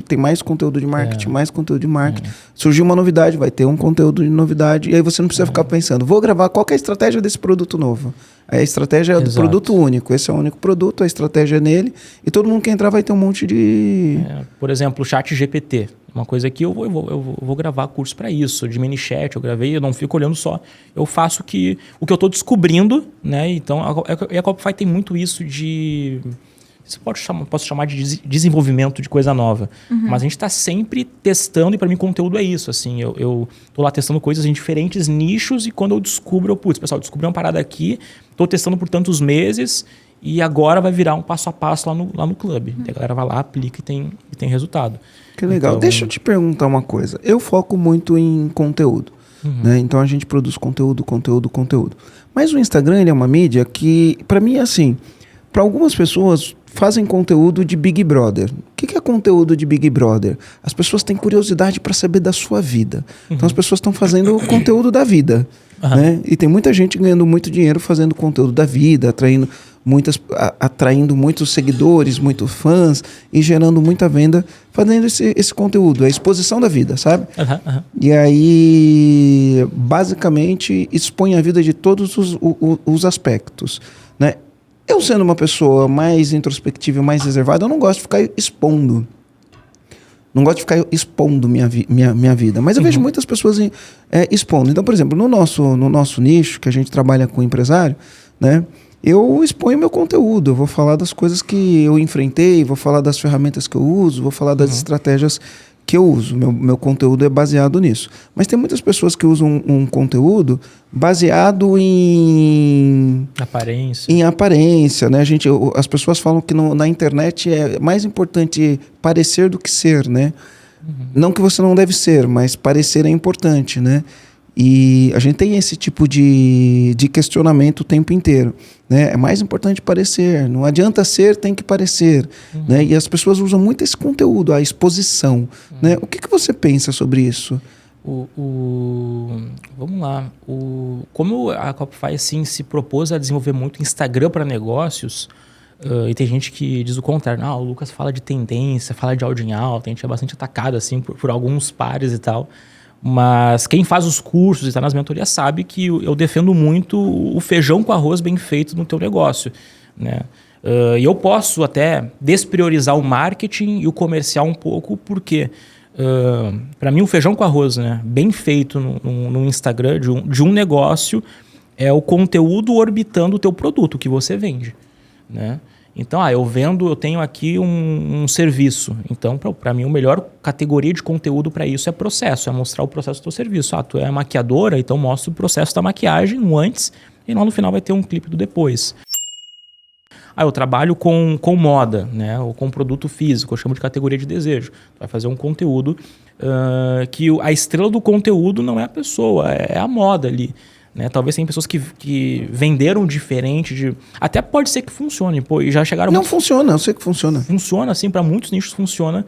tem mais conteúdo de marketing, mais conteúdo de marketing. Surgiu uma novidade, vai ter um conteúdo de novidade. E aí você não precisa ficar pensando, vou gravar qual que é a estratégia desse produto novo. Aí a estratégia é do produto único. Esse é o único produto, a estratégia é nele. E todo mundo que entrar vai ter um monte de... por exemplo, o ChatGPT. Uma coisa que eu vou gravar curso para isso. De mini-chat, eu gravei, eu não fico olhando só. Eu faço o que eu estou descobrindo, né? Então, a Copify tem muito isso de... Você posso chamar de desenvolvimento de coisa nova. Mas a gente está sempre testando, e para mim conteúdo é isso. Assim, eu tô lá testando coisas em diferentes nichos, e quando eu descubro, pessoal, descobri uma parada aqui, estou testando por tantos meses, e agora vai virar um passo a passo lá no clube. A galera vai lá, aplica e tem resultado. Que legal. Então, deixa eu te perguntar uma coisa. Eu foco muito em conteúdo. Né? Então a gente produz conteúdo. Mas o Instagram, ele é uma mídia que, para mim, é assim... Para algumas pessoas, fazem conteúdo de Big Brother. O que é conteúdo de Big Brother? As pessoas têm curiosidade para saber da sua vida. Então as pessoas estão fazendo conteúdo da vida. Né? E tem muita gente ganhando muito dinheiro fazendo conteúdo da vida, atraindo muitos seguidores, muitos fãs e gerando muita venda fazendo esse conteúdo, a exposição da vida, sabe? E aí, basicamente, expõe a vida de todos os aspectos, né? Eu sendo uma pessoa mais introspectiva e mais reservada, eu não gosto de ficar expondo. Não gosto de ficar expondo minha vida. Mas eu vejo muitas pessoas expondo. Então, por exemplo, no nosso nicho, que a gente trabalha com empresário, né? Eu exponho meu conteúdo. Eu vou falar das coisas que eu enfrentei, vou falar das ferramentas que eu uso, vou falar das estratégias que eu uso. Meu conteúdo é baseado nisso. Mas tem muitas pessoas que usam um conteúdo baseado em aparência, né? As pessoas falam que na internet é mais importante parecer do que ser, né? Não que você não deve ser, mas parecer é importante, né? E a gente tem esse tipo de questionamento o tempo inteiro, né? É mais importante parecer, não adianta ser, tem que parecer, né? E as pessoas usam muito esse conteúdo, a exposição, né? O que você pensa sobre isso? Vamos lá. Como a Copify assim, se propôs a desenvolver muito Instagram para negócios, e tem gente que diz o contrário. Não, o Lucas fala de tendência, fala de áudio em alta, a gente é bastante atacado assim, por alguns pares e tal. Mas quem faz os cursos e está nas mentorias sabe que eu defendo muito o feijão com arroz bem feito no teu negócio, né? E eu posso até despriorizar o marketing e o comercial um pouco, porque para mim o feijão com arroz, né, bem feito no Instagram de um negócio é o conteúdo orbitando o teu produto que você vende, né? Então, eu tenho aqui um serviço. Então, para mim, a melhor categoria de conteúdo para isso é processo, é mostrar o processo do teu serviço. Tu é maquiadora, então mostra o processo da maquiagem, no antes, e no final vai ter um clipe do depois. Eu trabalho com moda, né, ou com produto físico, eu chamo de categoria de desejo. Tu vai fazer um conteúdo que a estrela do conteúdo não é a pessoa, é a moda ali. Né? Talvez tenha pessoas que venderam diferente. Até pode ser que funcione. Pô, e já chegaram... Não funciona, eu sei que funciona. Funciona, assim, para muitos nichos funciona.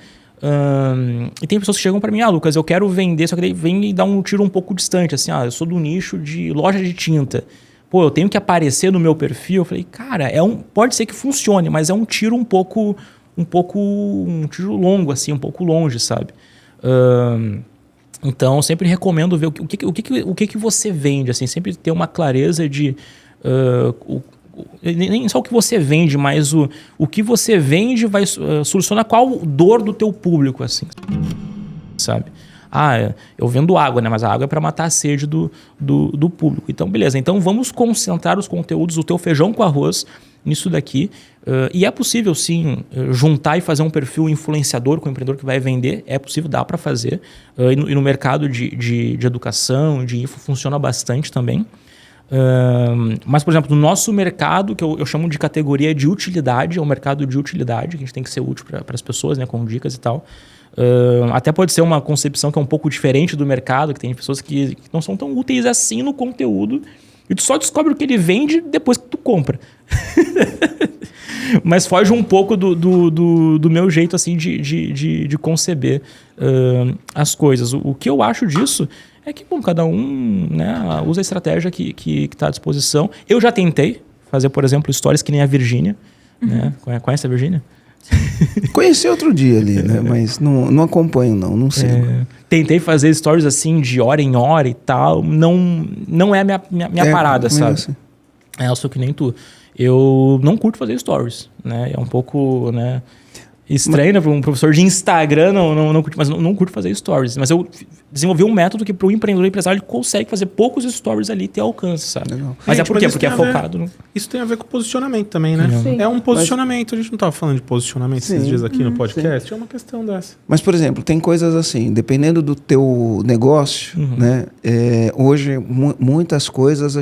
E tem pessoas que chegam para mim, Lucas, eu quero vender, só que daí vem e dá um tiro um pouco distante. Assim, eu sou do nicho de loja de tinta. Pô, eu tenho que aparecer no meu perfil. Eu falei, cara, pode ser que funcione, mas é um tiro um tiro longo, assim, um pouco longe, sabe? Então, eu sempre recomendo ver o que você vende, assim, sempre ter uma clareza de nem só o que você vende, mas o que você vende vai solucionar qual dor do teu público, assim, sabe? Eu vendo água, né? Mas a água é para matar a sede do público. Então, beleza. Então, vamos concentrar os conteúdos, o teu feijão com arroz, nisso daqui. E é possível, sim, juntar e fazer um perfil influenciador com o empreendedor que vai vender. É possível, dá para fazer. E no mercado de educação, de info, funciona bastante também. Mas, por exemplo, no nosso mercado, que eu chamo de categoria de utilidade, é um mercado de utilidade, que a gente tem que ser útil para as pessoas, né, com dicas e tal. Até pode ser uma concepção que é um pouco diferente do mercado, que tem pessoas que não são tão úteis assim no conteúdo, e tu só descobre o que ele vende depois que tu compra. Mas foge um pouco do meu jeito assim de conceber as coisas. O que eu acho disso é que cada um, né, usa a estratégia que está à disposição. Eu já tentei fazer, por exemplo, stories que nem a Virgínia. Né? Conhece a Virgínia? Conheci outro dia ali, né? Mas não acompanho, não sei. Tentei fazer stories assim de hora em hora e tal. Não é a minha parada, sabe? Assim. Eu sou que nem tu. Eu não curto fazer stories, né? É um pouco, né, estranho, né? Para um professor de Instagram não curto, mas não curto fazer stories. Mas eu desenvolvi um método que para o empreendedor e empresário ele consegue fazer poucos stories ali e ter alcance, sabe? Legal. Mas por quê? Porque é focado. Isso tem a ver com posicionamento também, né? Sim. É um posicionamento. A gente não estava falando de posicionamento esses dias aqui no podcast. Sim. É uma questão dessa. Mas, por exemplo, tem coisas assim, dependendo do teu negócio, né? Hoje, muitas coisas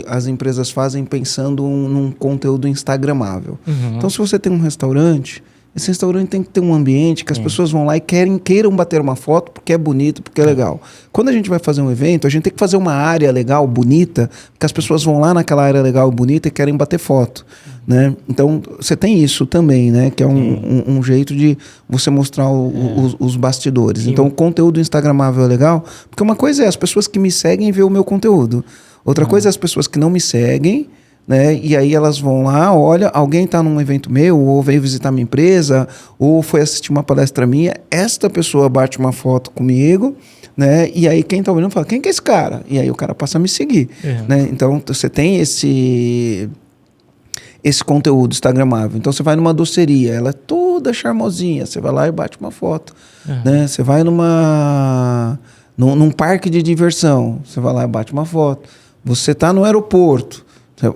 as empresas fazem pensando num conteúdo instagramável. Então, se você tem um restaurante... Esse restaurante tem que ter um ambiente que as pessoas vão lá e queiram bater uma foto porque é bonito, porque é legal. Quando a gente vai fazer um evento, a gente tem que fazer uma área legal, bonita, porque as pessoas vão lá naquela área legal, bonita e querem bater foto. Né? Então, você tem isso também, né? Que é um jeito de você mostrar os bastidores. Sim. Então, o conteúdo instagramável é legal, porque uma coisa é as pessoas que me seguem ver o meu conteúdo. Outra coisa é as pessoas que não me seguem, né? E aí elas vão lá, olha, alguém está num evento meu, ou veio visitar minha empresa, ou foi assistir uma palestra minha, esta pessoa bate uma foto comigo, né? E aí quem está olhando fala, quem que é esse cara? E aí o cara passa a me seguir. Né? Então você tem esse conteúdo instagramável. Então você vai numa doceria, ela é toda charmosinha, você vai lá e bate uma foto. Né? Você vai num parque de diversão, você vai lá e bate uma foto. Você está no aeroporto,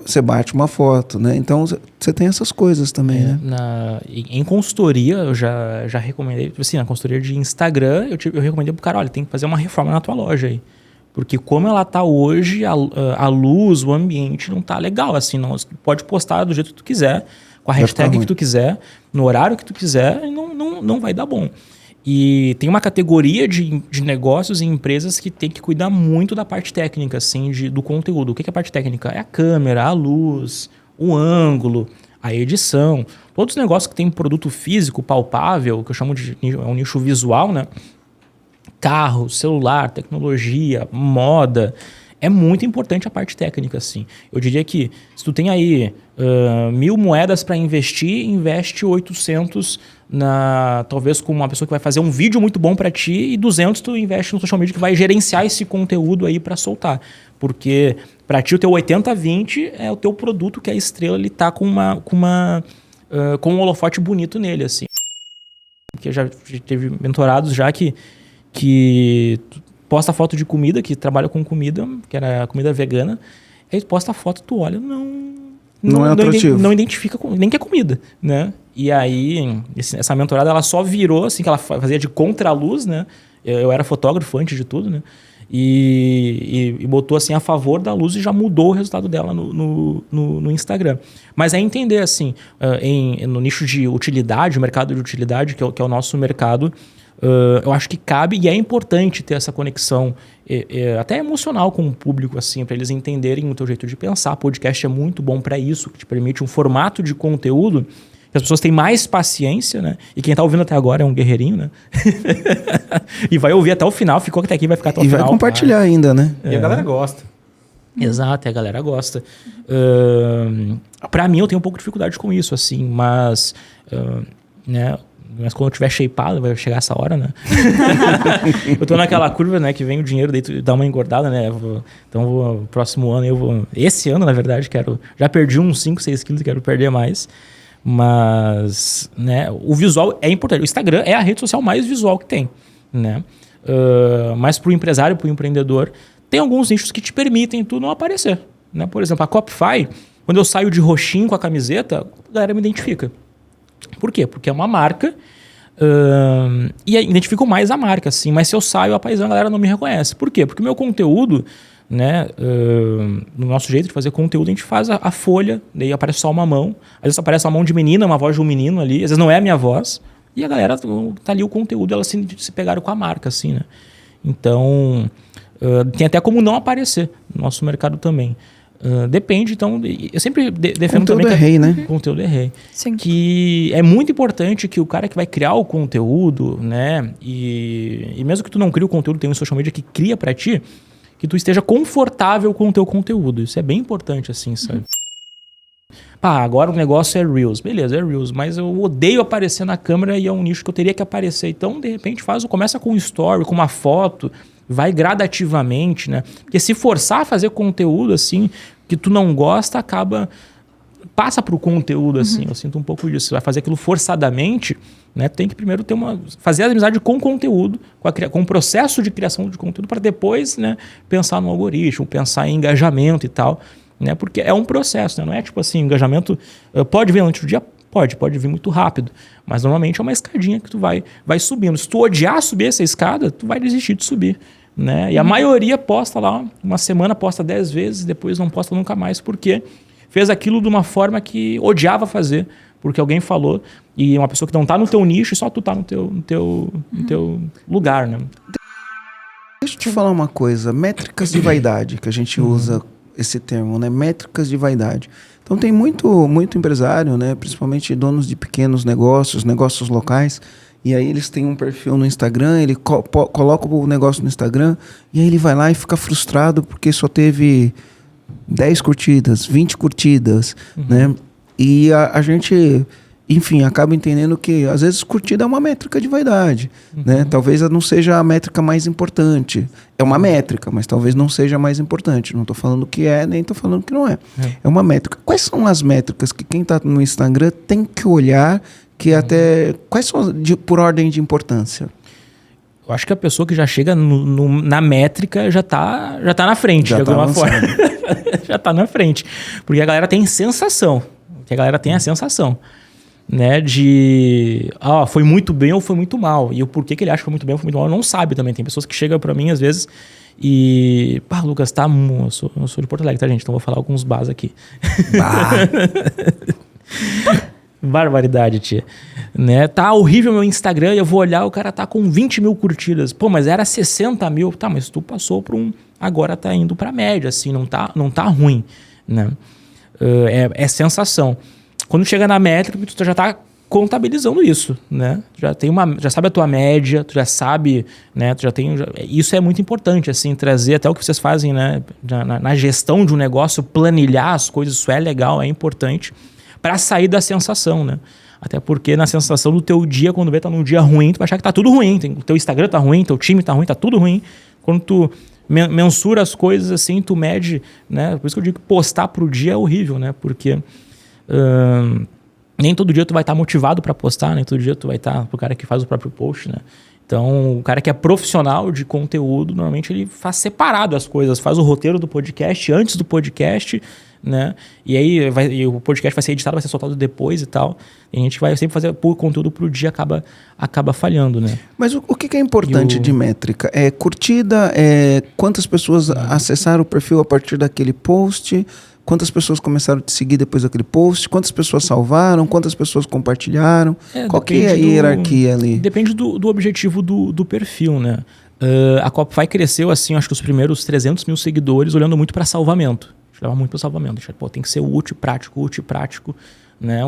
Você bate uma foto, né? Então você tem essas coisas também, né? Em consultoria, eu já recomendei, assim, na consultoria de Instagram, eu recomendei pro cara, olha, tem que fazer uma reforma na tua loja aí. Porque como ela tá hoje, a luz, o ambiente não tá legal, assim, não, você pode postar do jeito que tu quiser, com a hashtag que tu quiser, no horário que tu quiser, e não vai dar bom. E tem uma categoria de negócios e empresas que tem que cuidar muito da parte técnica, assim, do conteúdo. O que é a parte técnica? É a câmera, a luz, o ângulo, a edição. Todos os negócios que tem produto físico, palpável, que eu chamo de um nicho visual, né? Carro, celular, tecnologia, moda. É muito importante a parte técnica, assim. Eu diria que se tu tem aí 1.000 moedas para investir, investe 800 talvez com uma pessoa que vai fazer um vídeo muito bom para ti e 200 tu investe no social media que vai gerenciar esse conteúdo aí para soltar. Porque para ti o teu 80-20 é o teu produto que é a estrela, ele tá com um holofote bonito nele, assim. Porque já teve mentorados já que posta foto de comida, que trabalha com comida, que era comida vegana, aí posta a foto, tu olha, não é atrativo. Não identifica nem que é comida, né? E aí, essa mentorada, ela só virou, assim, que ela fazia de contraluz, né? Eu era fotógrafo antes de tudo, né? E botou, assim, a favor da luz e já mudou o resultado dela no Instagram. Mas é entender, assim, no nicho de utilidade, o mercado de utilidade, que é o nosso mercado, eu acho que cabe e é importante ter essa conexão até emocional com o público, assim, para eles entenderem o teu jeito de pensar. Podcast é muito bom para isso, que te permite um formato de conteúdo que as pessoas têm mais paciência, né? E quem tá ouvindo até agora é um guerreirinho, né? E vai ouvir até o final, ficou até aqui, vai ficar até o final. E vai compartilhar ainda, né? E a galera gosta. Exato, a galera gosta. Para mim, eu tenho um pouco de dificuldade com isso, assim, mas... né? Mas quando eu tiver shapeado, vai chegar essa hora, né? Eu tô naquela curva, né? Que vem o dinheiro, daí tu dá uma engordada, né? Então, próximo ano, esse ano, na verdade, já perdi uns 5, 6 quilos e quero perder mais. Mas, né? O visual é importante. O Instagram é a rede social mais visual que tem, né? Mas pro empresário, pro empreendedor, tem alguns nichos que te permitem tu não aparecer, né? Por exemplo, a Copify, quando eu saio de roxinho com a camiseta, a galera me identifica. Por quê? Porque é uma marca e identifico mais a marca, assim. Mas se eu saio a paisana, a galera não me reconhece. Por quê? Porque o meu conteúdo, né, no nosso jeito de fazer conteúdo, a gente faz a folha, daí aparece só uma mão. Às vezes aparece uma mão de menina, uma voz de um menino ali. Às vezes não é a minha voz. E a galera tá ali o conteúdo, elas se pegaram com a marca, assim, né? Então, tem até como não aparecer no nosso mercado também. Depende, então, eu sempre defendo conteúdo também... Conteúdo né? Conteúdo rei. Sim. Que é muito importante que o cara que vai criar o conteúdo, né? E mesmo que tu não crie o conteúdo, tem um social media que cria pra ti, que tu esteja confortável com o teu conteúdo. Isso é bem importante, assim, sabe? Agora o negócio é Reels. Beleza, é Reels, mas eu odeio aparecer na câmera e é um nicho que eu teria que aparecer. Então, de repente, começa com um story, com uma foto, vai gradativamente, né? Porque se forçar a fazer conteúdo, assim, que tu não gosta, passa pro conteúdo, assim. Eu sinto um pouco disso. Você vai fazer aquilo forçadamente, né? Tem que primeiro fazer a amizade com o conteúdo, com o processo de criação de conteúdo, para depois, né, pensar no algoritmo, pensar em engajamento e tal, né? Porque é um processo, né? Não é tipo assim, engajamento pode vir antes do dia? Pode vir muito rápido, mas normalmente é uma escadinha que tu vai subindo. Se tu odiar subir essa escada, tu vai desistir de subir, né? E a maioria posta lá, uma semana posta 10 vezes, depois não posta nunca mais, porque fez aquilo de uma forma que odiava fazer, porque alguém falou, e uma pessoa que não tá no teu nicho, só tu tá no teu lugar, né? Deixa eu te falar uma coisa, métricas de vaidade, que a gente usa esse termo, né? Métricas de vaidade. Então tem muito empresário, né? Principalmente donos de pequenos negócios locais, e aí eles têm um perfil no Instagram, ele coloca o negócio no Instagram, e aí ele vai lá e fica frustrado porque só teve 10 curtidas, 20 curtidas, né? E a gente, enfim, acaba entendendo que às vezes curtida é uma métrica de vaidade, né? Talvez não seja a métrica mais importante. É uma métrica, mas talvez não seja a mais importante. Não estou falando que é, nem estou falando que não é. É uma métrica. Quais são as métricas que quem está no Instagram tem que olhar, que até... Quais são por ordem de importância? Eu acho que a pessoa que já chega na métrica já tá na frente, de alguma forma. já tá na frente. Porque a galera tem sensação. A sensação, né, de foi muito bem ou foi muito mal. E o porquê que ele acha que foi muito bem ou foi muito mal, não sabe também. Tem pessoas que chegam pra mim, às vezes, e... Lucas, tá... Eu sou de Porto Alegre, tá, gente? Então vou falar alguns bás aqui. Barbaridade, tia. Né? Tá horrível meu Instagram e eu vou olhar, o cara tá com 20 mil curtidas. Pô, mas era 60 mil. Tá, mas tu passou por um... Agora tá indo pra média, assim, não tá ruim, né? É sensação. Quando chega na métrica, tu já tá contabilizando isso, né? Já sabe a tua média, tu já sabe, né? Isso é muito importante, assim, trazer até o que vocês fazem, né? Na gestão de um negócio, planilhar as coisas, isso é legal, é importante para sair da sensação, né? Até porque na sensação do teu dia, quando vê tá num dia ruim, tu vai achar que tá tudo ruim. O teu Instagram tá ruim, teu time tá ruim, tá tudo ruim. Quando tu mensura as coisas assim, tu mede, né? Por isso que eu digo que postar pro dia é horrível, né? Porque nem todo dia tu vai estar motivado para postar, nem todo dia tu vai estar pro cara que faz o próprio post, né? Então, o cara que é profissional de conteúdo, normalmente ele faz separado as coisas, faz o roteiro do podcast antes do podcast, né? E aí o podcast vai ser editado, vai ser soltado depois e tal. E a gente vai sempre fazer o conteúdo pro dia, acaba falhando, né? Mas o que é importante de métrica? É curtida? É quantas pessoas acessaram o perfil a partir daquele post? Quantas pessoas começaram a te seguir depois daquele post? Quantas pessoas salvaram? Quantas pessoas compartilharam? Qual que é a hierarquia ali? Depende do objetivo do perfil, né? A Copify cresceu, assim, acho que os primeiros 300 mil seguidores olhando muito para salvamento. Leva muito para salvamento. Tem que ser útil, prático, né?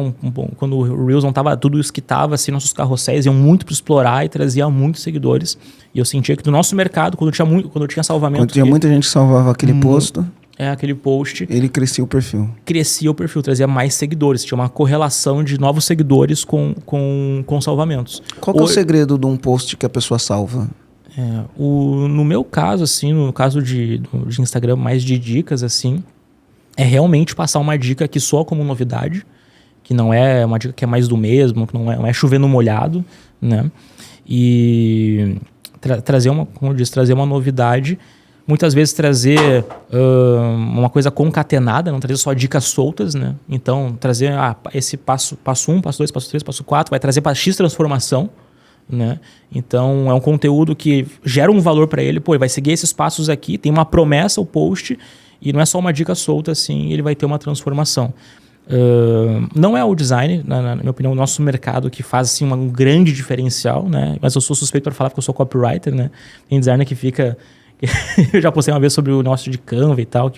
Quando o Reels não tava tudo isso que tava, assim, nossos carrosséis iam muito para explorar e trazia muitos seguidores. E eu sentia que do nosso mercado, quando eu tinha salvamento... Quando tinha muita gente que salvava aquele posto... aquele post... Ele crescia o perfil. Trazia mais seguidores. Tinha uma correlação de novos seguidores com salvamentos. Qual que é o segredo de um post que a pessoa salva? No meu caso, assim, no caso de Instagram, mais de dicas, assim, é realmente passar uma dica que soa como novidade, que não é uma dica que é mais do mesmo, que não é chover no molhado, né? E trazer uma novidade, muitas vezes trazer uma coisa concatenada, não trazer só dicas soltas, né? Então, trazer esse passo 1, passo 2, passo 3, passo 4, vai trazer para X transformação, né? Então, é um conteúdo que gera um valor para ele, ele vai seguir esses passos aqui, tem uma promessa, o post, e não é só uma dica solta, assim, ele vai ter uma transformação. Não é o design, na minha opinião, o nosso mercado que faz assim, um grande diferencial, né? Mas eu sou suspeito para falar porque eu sou copywriter, né? Tem designer que fica... eu já postei uma vez sobre o nosso de Canva e tal,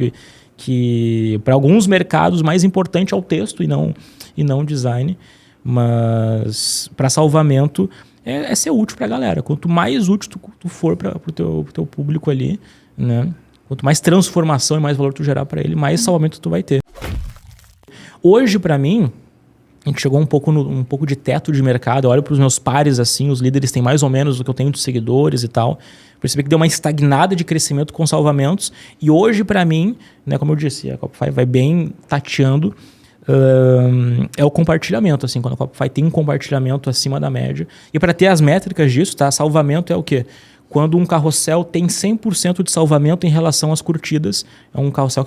que para alguns mercados mais importante é o texto e não design, mas para salvamento é ser útil para a galera. Quanto mais útil tu for para o teu público ali, né? Quanto mais transformação e mais valor tu gerar para ele, mais salvamento tu vai ter. Hoje, para mim, a gente chegou um pouco de teto de mercado. Eu olho para os meus pares, assim, os líderes têm mais ou menos o que eu tenho de seguidores e tal. Percebi que deu uma estagnada de crescimento com salvamentos. E hoje, para mim, né, como eu disse, a Copify vai bem tateando, é o compartilhamento. Assim, quando a Copify tem um compartilhamento acima da média. E para ter as métricas disso, tá? Salvamento é o quê? Quando um carrossel tem 100% de salvamento em relação às curtidas, é um carrossel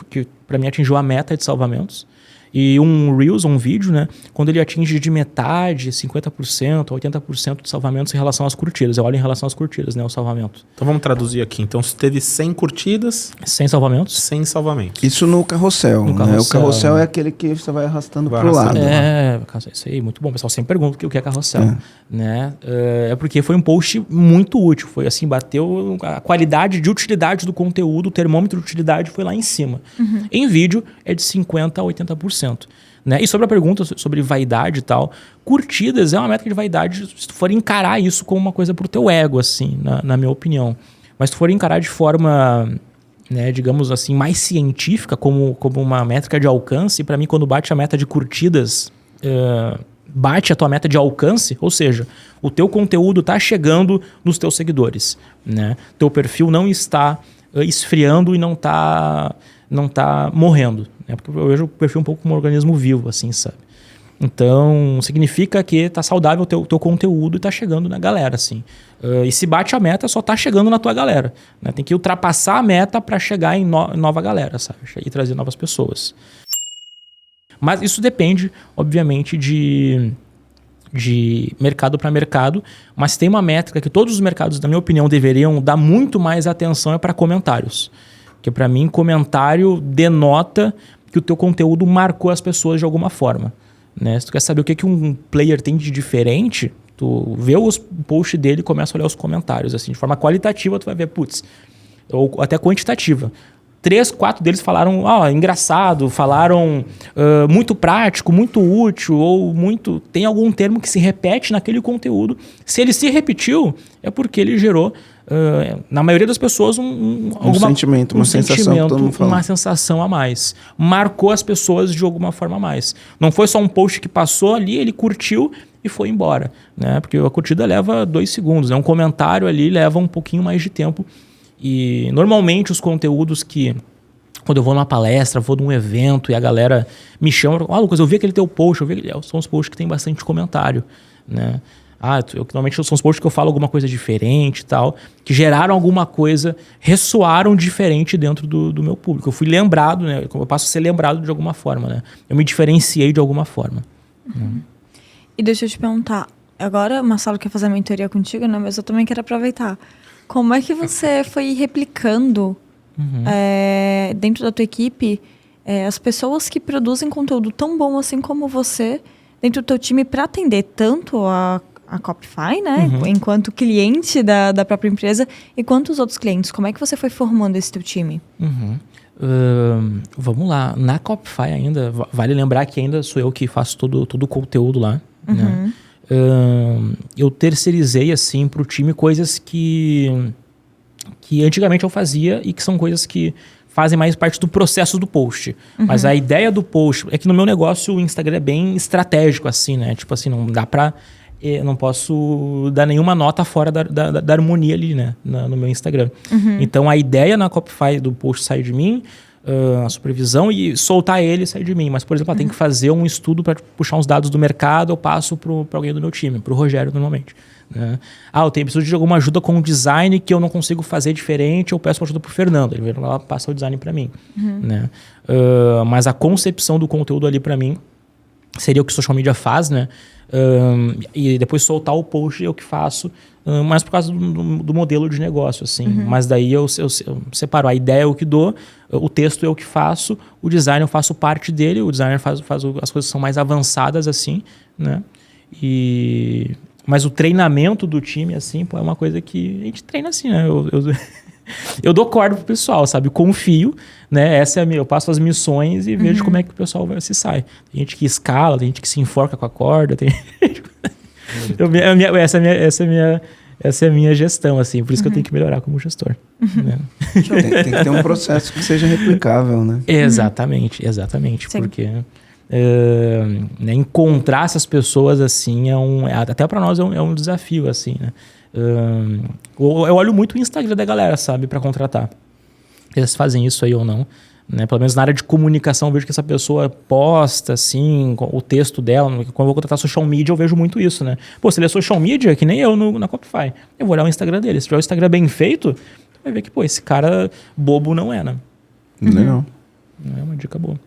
que para mim atingiu a meta de salvamentos. E um Reels, um vídeo, né? Quando ele atinge de metade, 50%, 80% de salvamentos em relação às curtidas. Eu olho em relação às curtidas, né? O salvamento. Então vamos traduzir aqui. Então, se teve 100 curtidas... 100 salvamentos? 100 salvamentos. Isso no carrossel, né? O carrossel é aquele que você vai arrastando pro lado. Isso aí, muito bom. O pessoal sempre pergunta o que é carrossel. Né? É porque foi um post muito útil. Foi assim, bateu a qualidade de utilidade do conteúdo, o termômetro de utilidade foi lá em cima. Em vídeo, é de 50% a 80%. Né? E sobre a pergunta sobre vaidade e tal, curtidas é uma métrica de vaidade se tu for encarar isso como uma coisa pro teu ego, assim, na minha opinião. Mas se tu for encarar de forma, né, digamos assim, mais científica, como uma métrica de alcance, para mim, quando bate a meta de curtidas, bate a tua meta de alcance, ou seja, o teu conteúdo está chegando nos teus seguidores, né? Teu perfil não está esfriando e não está morrendo, né? Porque eu vejo o perfil um pouco como um organismo vivo, assim, sabe? Então, significa que tá saudável o teu conteúdo e tá chegando na galera, assim. E se bate a meta, só tá chegando na tua galera, né? Tem que ultrapassar a meta para chegar em nova galera, sabe? E trazer novas pessoas. Mas isso depende, obviamente, de mercado para mercado, mas tem uma métrica que todos os mercados, na minha opinião, deveriam dar muito mais atenção é para comentários. Porque para mim, comentário denota que o teu conteúdo marcou as pessoas de alguma forma, né? Se tu quer saber o que um player tem de diferente, tu vê os posts dele e começa a olhar os comentários, assim, de forma qualitativa tu vai ver, ou até quantitativa. 3, 4 deles falaram, engraçado, falaram muito prático, muito útil, ou muito... Tem algum termo que se repete naquele conteúdo. Se ele se repetiu, é porque ele gerou, na maioria das pessoas, uma sensação que todo mundo fala. Uma sensação a mais. Marcou as pessoas de alguma forma a mais. Não foi só um post que passou ali, ele curtiu e foi embora, né? Porque a curtida leva 2 segundos, né? Um comentário ali leva um pouquinho mais de tempo. E normalmente os conteúdos que, quando eu vou numa palestra, vou num evento e a galera me chama, Lucas, eu vi aquele teu post, são os posts que tem bastante comentário, né? Normalmente são os posts que eu falo alguma coisa diferente e tal, que geraram alguma coisa, ressoaram diferente dentro do meu público. Eu fui lembrado, né? Eu passo a ser lembrado de alguma forma, né? Eu me diferenciei de alguma forma. Uhum. E deixa eu te perguntar, agora o Marcelo quer fazer a mentoria contigo, né? Mas eu também quero aproveitar. Como é que você foi replicando dentro da tua equipe as pessoas que produzem conteúdo tão bom assim como você dentro do teu time para atender tanto a Copify, né? Enquanto cliente da própria empresa e quanto os outros clientes? Como é que você foi formando esse teu time? Vamos lá. Na Copify ainda, vale lembrar que ainda sou eu que faço todo o conteúdo lá, né? Eu terceirizei assim para o time coisas que antigamente eu fazia e que são coisas que fazem mais parte do processo do post. Mas a ideia do post é que no meu negócio o Instagram é bem estratégico assim, né? Tipo assim, não dá para... não posso dar nenhuma nota fora da harmonia ali, né? No meu Instagram. Então a ideia na Copify do post sair de mim, a supervisão e soltar ele e sair de mim. Mas, por exemplo, tem que fazer um estudo para puxar uns dados do mercado, eu passo para alguém do meu time, para o Rogério normalmente, né? Eu preciso de alguma ajuda com o design que eu não consigo fazer diferente, eu peço ajuda para o Fernando, ele vai lá, passa o design para mim, né? Mas a concepção do conteúdo ali para mim seria o que o social media faz, né? E depois soltar o post eu que faço, mas por causa do modelo de negócio, assim. Mas daí eu separo. A ideia é o que dou, o texto é o que faço, o design eu faço parte dele, o designer faz as coisas que são mais avançadas, assim, né? Mas o treinamento do time, assim, é uma coisa que a gente treina assim, né? Eu dou corda pro pessoal, sabe? Confio, né? Eu passo as missões e vejo como é que o pessoal se sai. Tem gente que escala, tem gente que se enforca com a corda. Essa é a minha gestão, assim. Por isso que eu tenho que melhorar como gestor. Né? Tem que ter um processo que seja replicável, né? Exatamente. Sim. Porque né, encontrar essas pessoas, assim, até para nós é um desafio, assim, né? Eu olho muito o Instagram da galera, sabe, para contratar. Eles fazem isso aí ou não, né? Pelo menos na área de comunicação eu vejo que essa pessoa posta assim o texto dela. Quando eu vou contratar social media eu vejo muito isso, né? Pô, se ele é social media, que nem eu na Copify, eu vou olhar o Instagram dele. Se tiver o Instagram bem feito, vai ver que esse cara bobo não é, né? Legal. É uma dica boa.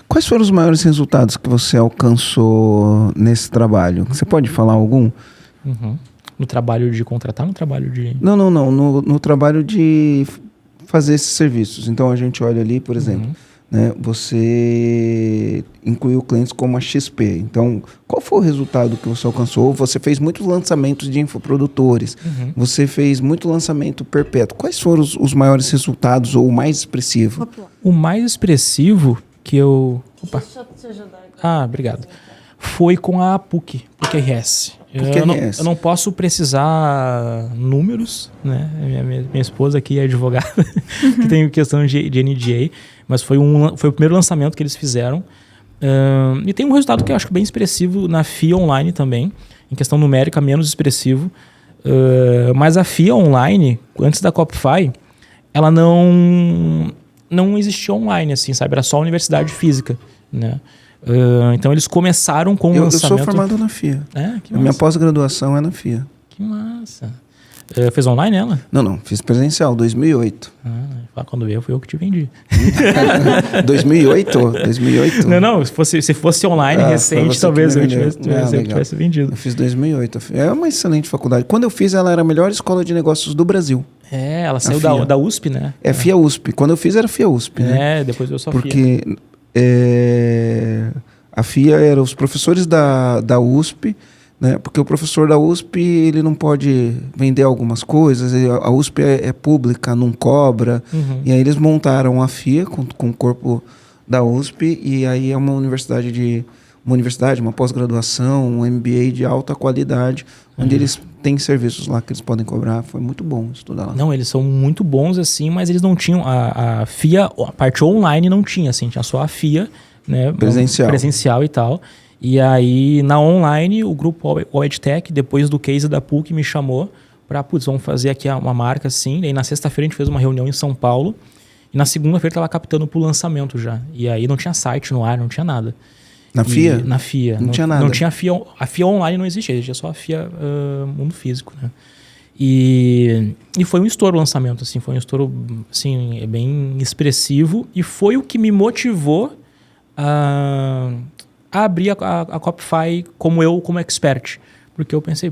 Quais foram os maiores resultados que você alcançou nesse trabalho? Você pode falar algum? No trabalho de contratar, no trabalho de... Não. No trabalho de fazer esses serviços. Então, a gente olha ali, por exemplo, né, você incluiu clientes como a XP. Então, qual foi o resultado que você alcançou? Você fez muitos lançamentos de infoprodutores. Você fez muito lançamento perpétuo. Quais foram os maiores resultados ou o mais expressivo? O mais expressivo que eu... Opa. Deixa eu te ajudar aqui. Obrigado. Foi com a PUC-RS. Eu não posso precisar números, né? Minha esposa aqui é advogada, que tem questão de NDA, mas foi o primeiro lançamento que eles fizeram. E tem um resultado que eu acho bem expressivo na FIA Online também, em questão numérica, menos expressivo. Mas a FIA Online, antes da Copify, ela não existia online, assim, sabe? Era só a universidade física, né? Então eles começaram com o Eu lançamento... sou formado na FIA. Que A minha massa. pós-graduação é na FIA. Que massa. Fez online ela? Não, fiz presencial, 2008. Quando veio, fui eu que te vendi. 2008? 2008? Não, se fosse online recente, você talvez que me eu vendeu. tivesse vendido. Eu fiz 2008. É uma excelente faculdade. Quando eu fiz, ela era a melhor escola de negócios do Brasil. Ela saiu FIA. da USP, né? É FIA USP. Quando eu fiz, era FIA USP, né? Depois eu só FIA. Porque a FIA era os professores da USP, né? Porque o professor da USP ele não pode vender algumas coisas, a USP é pública, não cobra, e aí eles montaram a FIA com o corpo da USP, e aí é uma universidade, uma pós-graduação, um MBA de alta qualidade, onde eles têm serviços lá que eles podem cobrar. Foi muito bom estudar lá. Não, eles são muito bons assim, mas eles não tinham a FIA, a parte online não tinha, assim, tinha só a FIA, né? Presencial e tal. E aí, na online, o grupo o EdTech, depois do case da PUC, me chamou para, vamos fazer aqui uma marca assim. E aí, na sexta-feira, a gente fez uma reunião em São Paulo. E na segunda-feira, estava captando para o lançamento já. E aí, não tinha site no ar, não tinha nada. Na FIA? Na FIA. Não tinha nada. Não tinha a FIA online, não existia só a FIA mundo físico, né? E foi um estouro o lançamento, assim. Foi um estouro, assim, bem expressivo. E foi o que me motivou a abrir a Copify como expert. Porque eu pensei,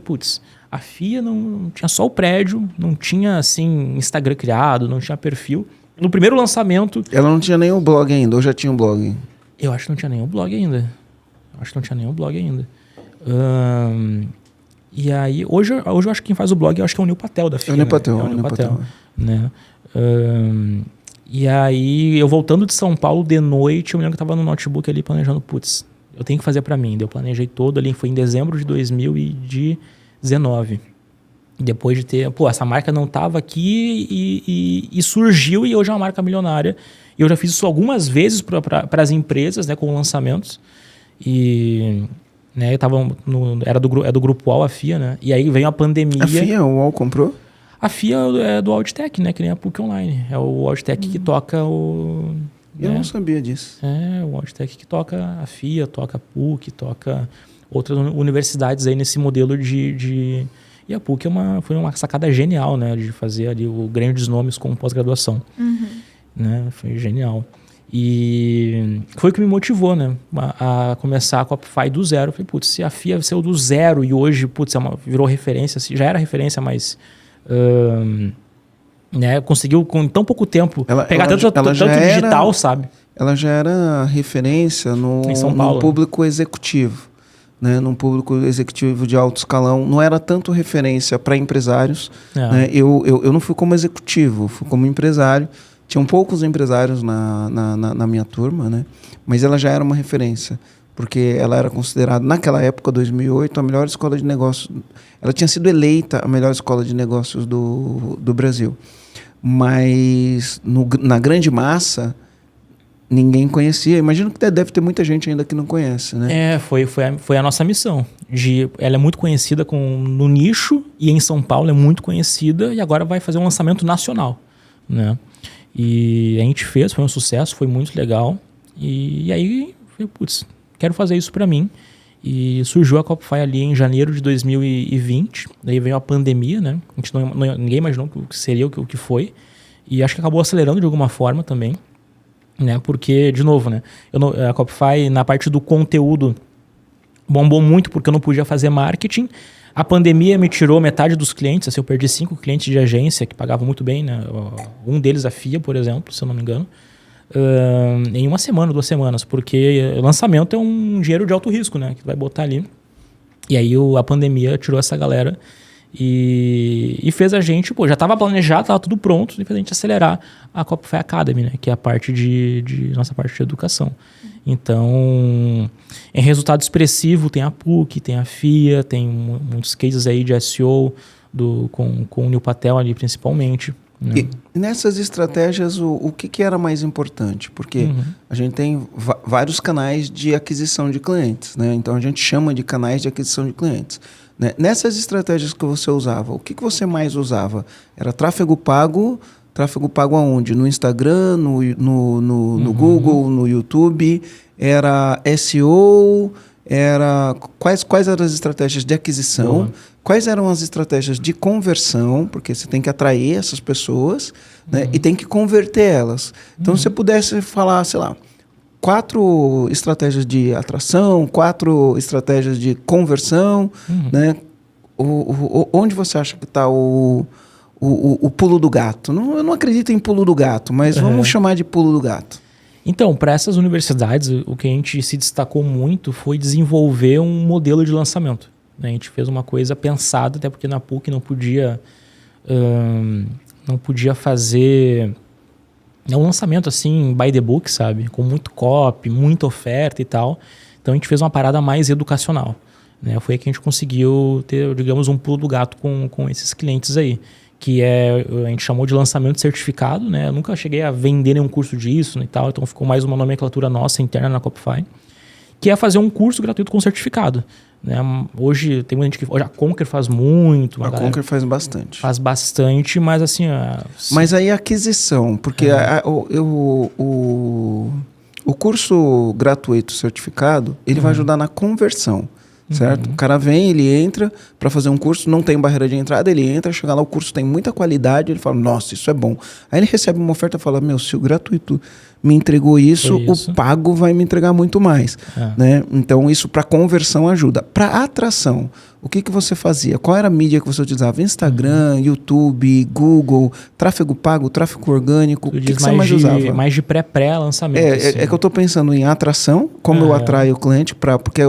a FIA não tinha só o prédio, não tinha, assim, Instagram criado, não tinha perfil. No primeiro lançamento... Ela não tinha nem o blog ainda, ou já tinha um blog? Eu acho que não tinha nenhum blog ainda. E aí, hoje eu acho que quem faz o blog, eu acho que é o Neil Patel da FIA. É o Neil Patel. É o Neil Patel. Né? E aí, eu voltando de São Paulo de noite, eu me lembro que eu tava no notebook ali planejando, eu tenho que fazer para mim. Eu planejei todo ali, foi em dezembro de 2019. Depois de ter... essa marca não estava aqui e surgiu, e hoje é uma marca milionária. E eu já fiz isso algumas vezes para as empresas, né, com lançamentos. E... né, eu tava era do Grupo UOL, a FIA, né? E aí veio a pandemia. A FIA, o UOL comprou? A FIA é do EdTech, né? Que nem a PUC Online. É o EdTech que toca o... Eu não sabia disso. O EdTech que toca a FIA, toca a PUC, toca outras universidades aí nesse modelo de... E a PUC foi uma sacada genial, né? De fazer ali grandes nomes com pós-graduação. Né? Foi genial. E foi o que me motivou, né? A começar a Copify do zero. Eu falei, se a FIA saiu do zero e hoje, virou referência, já era referência, mas... né, conseguiu com tão pouco tempo pegar tanto digital, sabe? Ela já era referência no público executivo, né? Num público executivo de alto escalão. Não era tanto referência para empresários. Né? Eu não fui como executivo, fui como empresário. Tinham poucos empresários na minha turma, né? Mas ela já era uma referência, porque ela era considerada, naquela época, 2008, a melhor escola de negócios. Ela tinha sido eleita a melhor escola de negócios do Brasil. Mas na grande massa, ninguém conhecia. Imagino que deve ter muita gente ainda que não conhece, né? Foi a nossa missão. Ela é muito conhecida no nicho, e em São Paulo é muito conhecida, e agora vai fazer um lançamento nacional, né? E a gente fez, foi um sucesso, foi muito legal. E aí, falei, quero fazer isso para mim. E surgiu a Copify ali em janeiro de 2020. Daí veio a pandemia, né? A gente ninguém imaginou o que seria, o que foi. E acho que acabou acelerando de alguma forma também, né? Porque, de novo, né? A Copify, na parte do conteúdo, bombou muito porque eu não podia fazer marketing. A pandemia me tirou metade dos clientes. Assim, eu perdi 5 clientes de agência que pagavam muito bem, né? Um deles, a FIA, por exemplo, se eu não me engano. Em 1 semana, 2 semanas, porque o lançamento é um dinheiro de alto risco, né? Que vai botar ali. E aí a pandemia tirou essa galera e fez a gente, já estava planejado, estava tudo pronto, e fez a gente acelerar a Copify Academy, né? Que é a parte nossa parte de educação. Então, em resultado expressivo, tem a PUC, tem a FIA, tem muitos cases aí de SEO com o Neil Patel ali, principalmente. E nessas estratégias, o que era mais importante? Porque a gente tem vários canais de aquisição de clientes, né? Então, a gente chama de canais de aquisição de clientes. Né? Nessas estratégias que você usava, o que você mais usava? Era tráfego pago, Tráfego pago aonde? No Instagram, no Google, no YouTube? Era SEO? Quais eram as estratégias de aquisição? Boa. Quais eram as estratégias de conversão? Porque você tem que atrair essas pessoas, né? E tem que converter elas. Então, se você pudesse falar, sei lá, 4 estratégias de atração, 4 estratégias de conversão, né? Onde você acha que está o pulo do gato? Eu não acredito em pulo do gato, mas vamos chamar de pulo do gato. Então, para essas universidades, o que a gente se destacou muito foi desenvolver um modelo de lançamento. Né? A gente fez uma coisa pensada, até porque na PUC não podia fazer um lançamento assim, by the book, sabe? Com muito copy, muita oferta e tal. Então, a gente fez uma parada mais educacional. Né? Foi aí que a gente conseguiu ter, digamos, um pulo do gato com esses clientes aí. Que a gente chamou de lançamento certificado, né? Eu nunca cheguei a vender nenhum curso disso e tal, então ficou mais uma nomenclatura nossa interna na Copify, que é fazer um curso gratuito com certificado. Né? Hoje tem muita gente que... Hoje a Conquer faz muito. A Conquer faz bastante. Faz bastante, mas assim... Mas aí a aquisição, porque o curso gratuito certificado, ele vai ajudar na conversão. Certo? O cara vem, ele entra para fazer um curso, não tem barreira de entrada, ele entra, chega lá, o curso tem muita qualidade, ele fala, nossa, isso é bom. Aí ele recebe uma oferta e fala, meu, se o gratuito me entregou isso, o pago vai me entregar muito mais. Né? Então, isso para conversão ajuda. Para atração, o que você fazia? Qual era a mídia que você utilizava? Instagram, YouTube, Google, tráfego pago, tráfego orgânico, o que você mais usava? Mais de pré-lançamento. É que eu estou pensando em atração, como eu atraio o cliente, porque...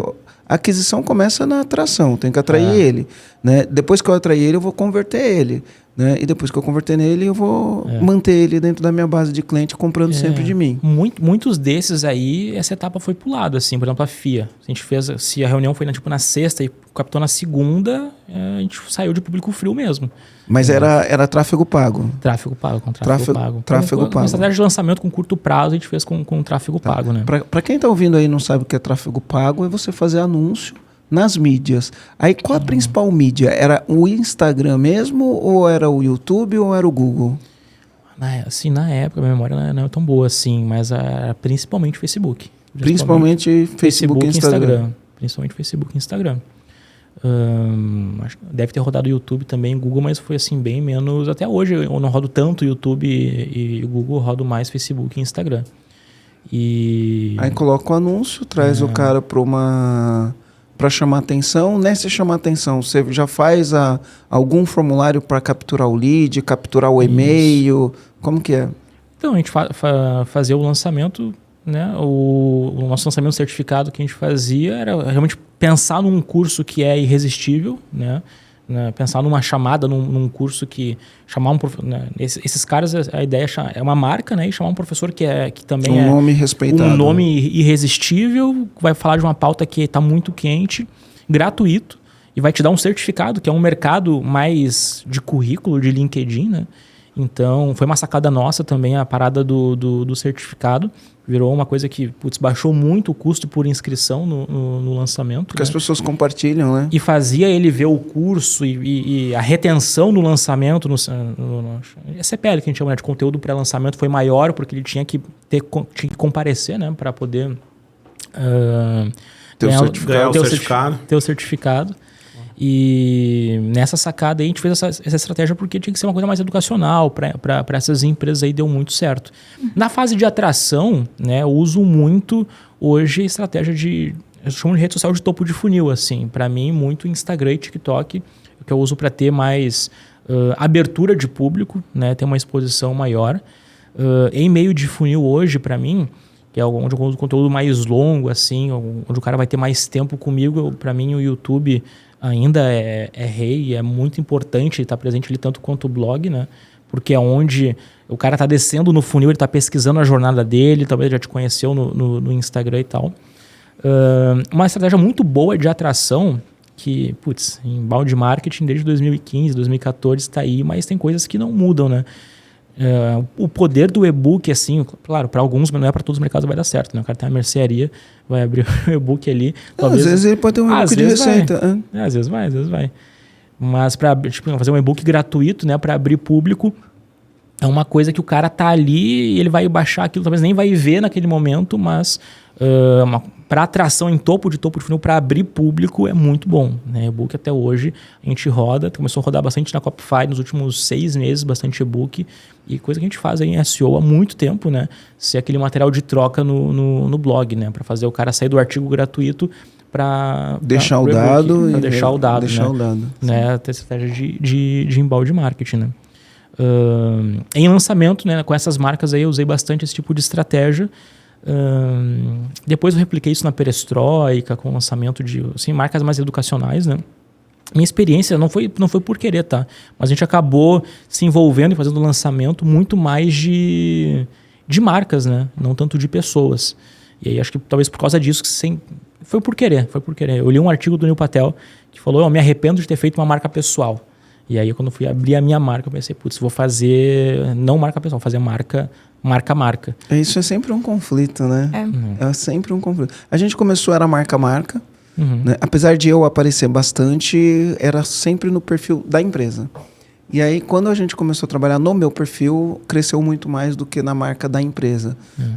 A aquisição começa na atração, tem que atrair ele. Né? Depois que eu atrair ele, eu vou converter ele. Né? E depois que eu converter nele, eu vou manter ele dentro da minha base de cliente, comprando sempre de mim. Muitos desses aí, essa etapa foi pulada, assim. Por exemplo, a FIA. Se a reunião foi na sexta e captou na segunda, a gente saiu de público frio mesmo. Mas era tráfego pago? Tráfego pago, com tráfego pago. Tráfego pago. Uma estratégia de lançamento com curto prazo, a gente fez com tráfego pago, né? Para quem está ouvindo aí e não sabe o que é tráfego pago, é você fazer anúncio nas mídias. Aí qual a principal mídia? Era o Instagram mesmo, ou era o YouTube, ou era o Google? Na época, a minha memória não é tão boa assim, mas era principalmente Facebook. Principalmente Facebook e Instagram. Principalmente Facebook e Instagram. Deve ter rodado YouTube também, Google, mas foi assim bem menos. Até hoje eu não rodo tanto YouTube e Google, rodo mais Facebook e Instagram. Aí coloca o anúncio, traz o cara para chamar atenção. Nessa chamar atenção, você já faz algum formulário para capturar o lead, capturar o e-mail? Como que é? Então, a gente fazia o lançamento, né? O nosso lançamento certificado que a gente fazia era realmente pensar num curso que é irresistível, né? Pensar numa chamada, num curso que... chamar né? Esses caras, a ideia é uma marca, né? E chamar um professor que também um nome respeitado. Um nome irresistível, vai falar de uma pauta que está muito quente, gratuito, e vai te dar um certificado, que é um mercado mais de currículo, de LinkedIn, né? Então, foi uma sacada nossa também a parada do certificado. Virou uma coisa que, baixou muito o custo por inscrição no lançamento. Porque as pessoas compartilham, né? E fazia ele ver o curso e a retenção no lançamento, é CPL que a gente chama, né, de conteúdo pré-lançamento, foi maior porque ele tinha que comparecer, né, para poder ter o certificado. E nessa sacada aí a gente fez essa estratégia porque tinha que ser uma coisa mais educacional para essas empresas aí, deu muito certo. Na fase de atração, né, eu uso muito hoje estratégia eu chamo de rede social de topo de funil, assim. Para mim, muito Instagram e TikTok, que eu uso para ter mais abertura de público, né, ter uma exposição maior. Em meio de funil hoje, para mim, que é onde eu uso conteúdo mais longo, assim, onde o cara vai ter mais tempo comigo, para mim o YouTube ainda é rei, é muito importante estar presente ali tanto quanto o blog, né? Porque é onde o cara está descendo no funil, ele está pesquisando a jornada dele, talvez já te conheceu no Instagram e tal. Uma estratégia muito boa de atração, que, inbound marketing desde 2015, 2014 está aí, mas tem coisas que não mudam, né? O poder do e-book, assim, claro, para alguns, mas não é para todos os mercados vai dar certo, né? O cara tem uma mercearia, vai abrir o e-book ali. Talvez, às vezes ele pode ter um e-book de receita. Às vezes vai. Mas para fazer um e-book gratuito, né, para abrir público, é uma coisa que o cara tá ali e ele vai baixar aquilo, talvez nem vai ver naquele momento, mas para atração em topo de funil, para abrir público, é muito bom. Né? E-book até hoje a gente começou a rodar bastante na Copify nos últimos 6 meses, bastante e-book, e coisa que a gente faz aí em SEO há muito tempo, né? Ser aquele material de troca no blog, né? Para fazer o cara sair do artigo gratuito para deixar o dado. Deixar o dado. Né? Ter estratégia de embalde marketing, né? Em lançamento, né, com essas marcas aí, eu usei bastante esse tipo de estratégia. Depois eu repliquei isso na Perestroika, com o lançamento de marcas mais educacionais, né? Minha experiência não foi por querer, tá? Mas a gente acabou se envolvendo e fazendo lançamento muito mais de marcas, né? Não tanto de pessoas. E aí acho que talvez por causa disso foi por querer. Eu li um artigo do Neil Patel que falou: eu me arrependo de ter feito uma marca pessoal. E aí quando eu fui abrir a minha marca, eu pensei, vou fazer não marca pessoal, vou fazer marca. Isso é sempre um conflito, né? É sempre um conflito. A gente começou, era marca. Né? Apesar de eu aparecer bastante, era sempre no perfil da empresa. E aí, quando a gente começou a trabalhar no meu perfil, cresceu muito mais do que na marca da empresa.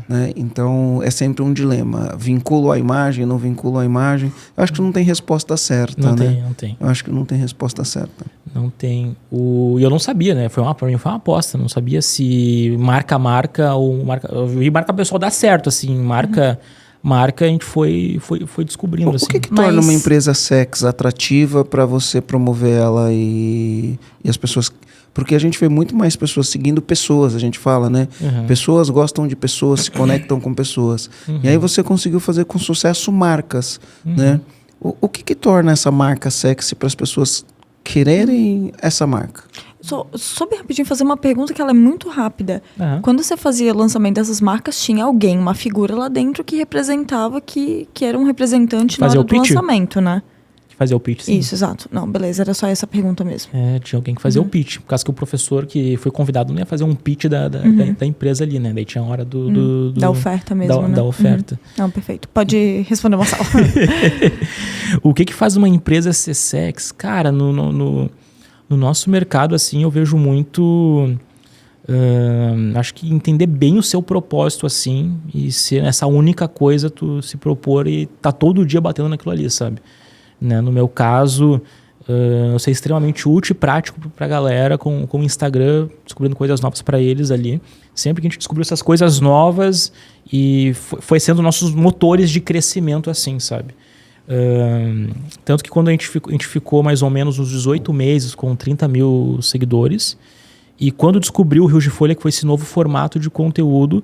Né? Então, é sempre um dilema. Vinculo a imagem, não vinculo a imagem. Eu acho que não tem resposta certa, não né? Não tem. Eu acho que não tem resposta certa. Não tem. E eu não sabia, né? Pra mim foi uma aposta. Não sabia se marca ou marca... Eu vi marca pessoal dar certo, assim. Marca a gente foi descobrindo. O que torna uma empresa sex atrativa para você promover ela e as pessoas... Porque a gente vê muito mais pessoas seguindo pessoas, a gente fala, né? Pessoas gostam de pessoas, se conectam com pessoas. E aí você conseguiu fazer com sucesso marcas, né? O que torna essa marca sexy para as pessoas quererem essa marca? Só bem rapidinho fazer uma pergunta que ela é muito rápida. Quando você fazia o lançamento dessas marcas, tinha alguém, uma figura lá dentro que representava, que era um representante na hora do lançamento, né? Que fazia o pitch, sim. Isso, exato. Não, beleza, era só essa pergunta mesmo. Tinha alguém que fazia o pitch. Por causa que o professor que foi convidado não ia fazer um pitch da empresa ali, né? Daí tinha a hora da oferta mesmo, né? Da oferta. Não, perfeito. Pode responder, Marcelo. O que faz uma empresa ser sexy? Cara, no nosso mercado, assim, eu vejo muito... acho que entender bem o seu propósito, assim, e ser essa única coisa, tu se propor e tá todo dia batendo naquilo ali, sabe? Né? No meu caso, eu ser extremamente útil e prático pra galera com o Instagram, descobrindo coisas novas para eles ali. Sempre que a gente descobriu essas coisas novas e foi sendo nossos motores de crescimento, assim, sabe? Tanto que quando a gente ficou mais ou menos uns 18 meses com 30 mil seguidores, e quando descobriu o Rios de Folha, que foi esse novo formato de conteúdo,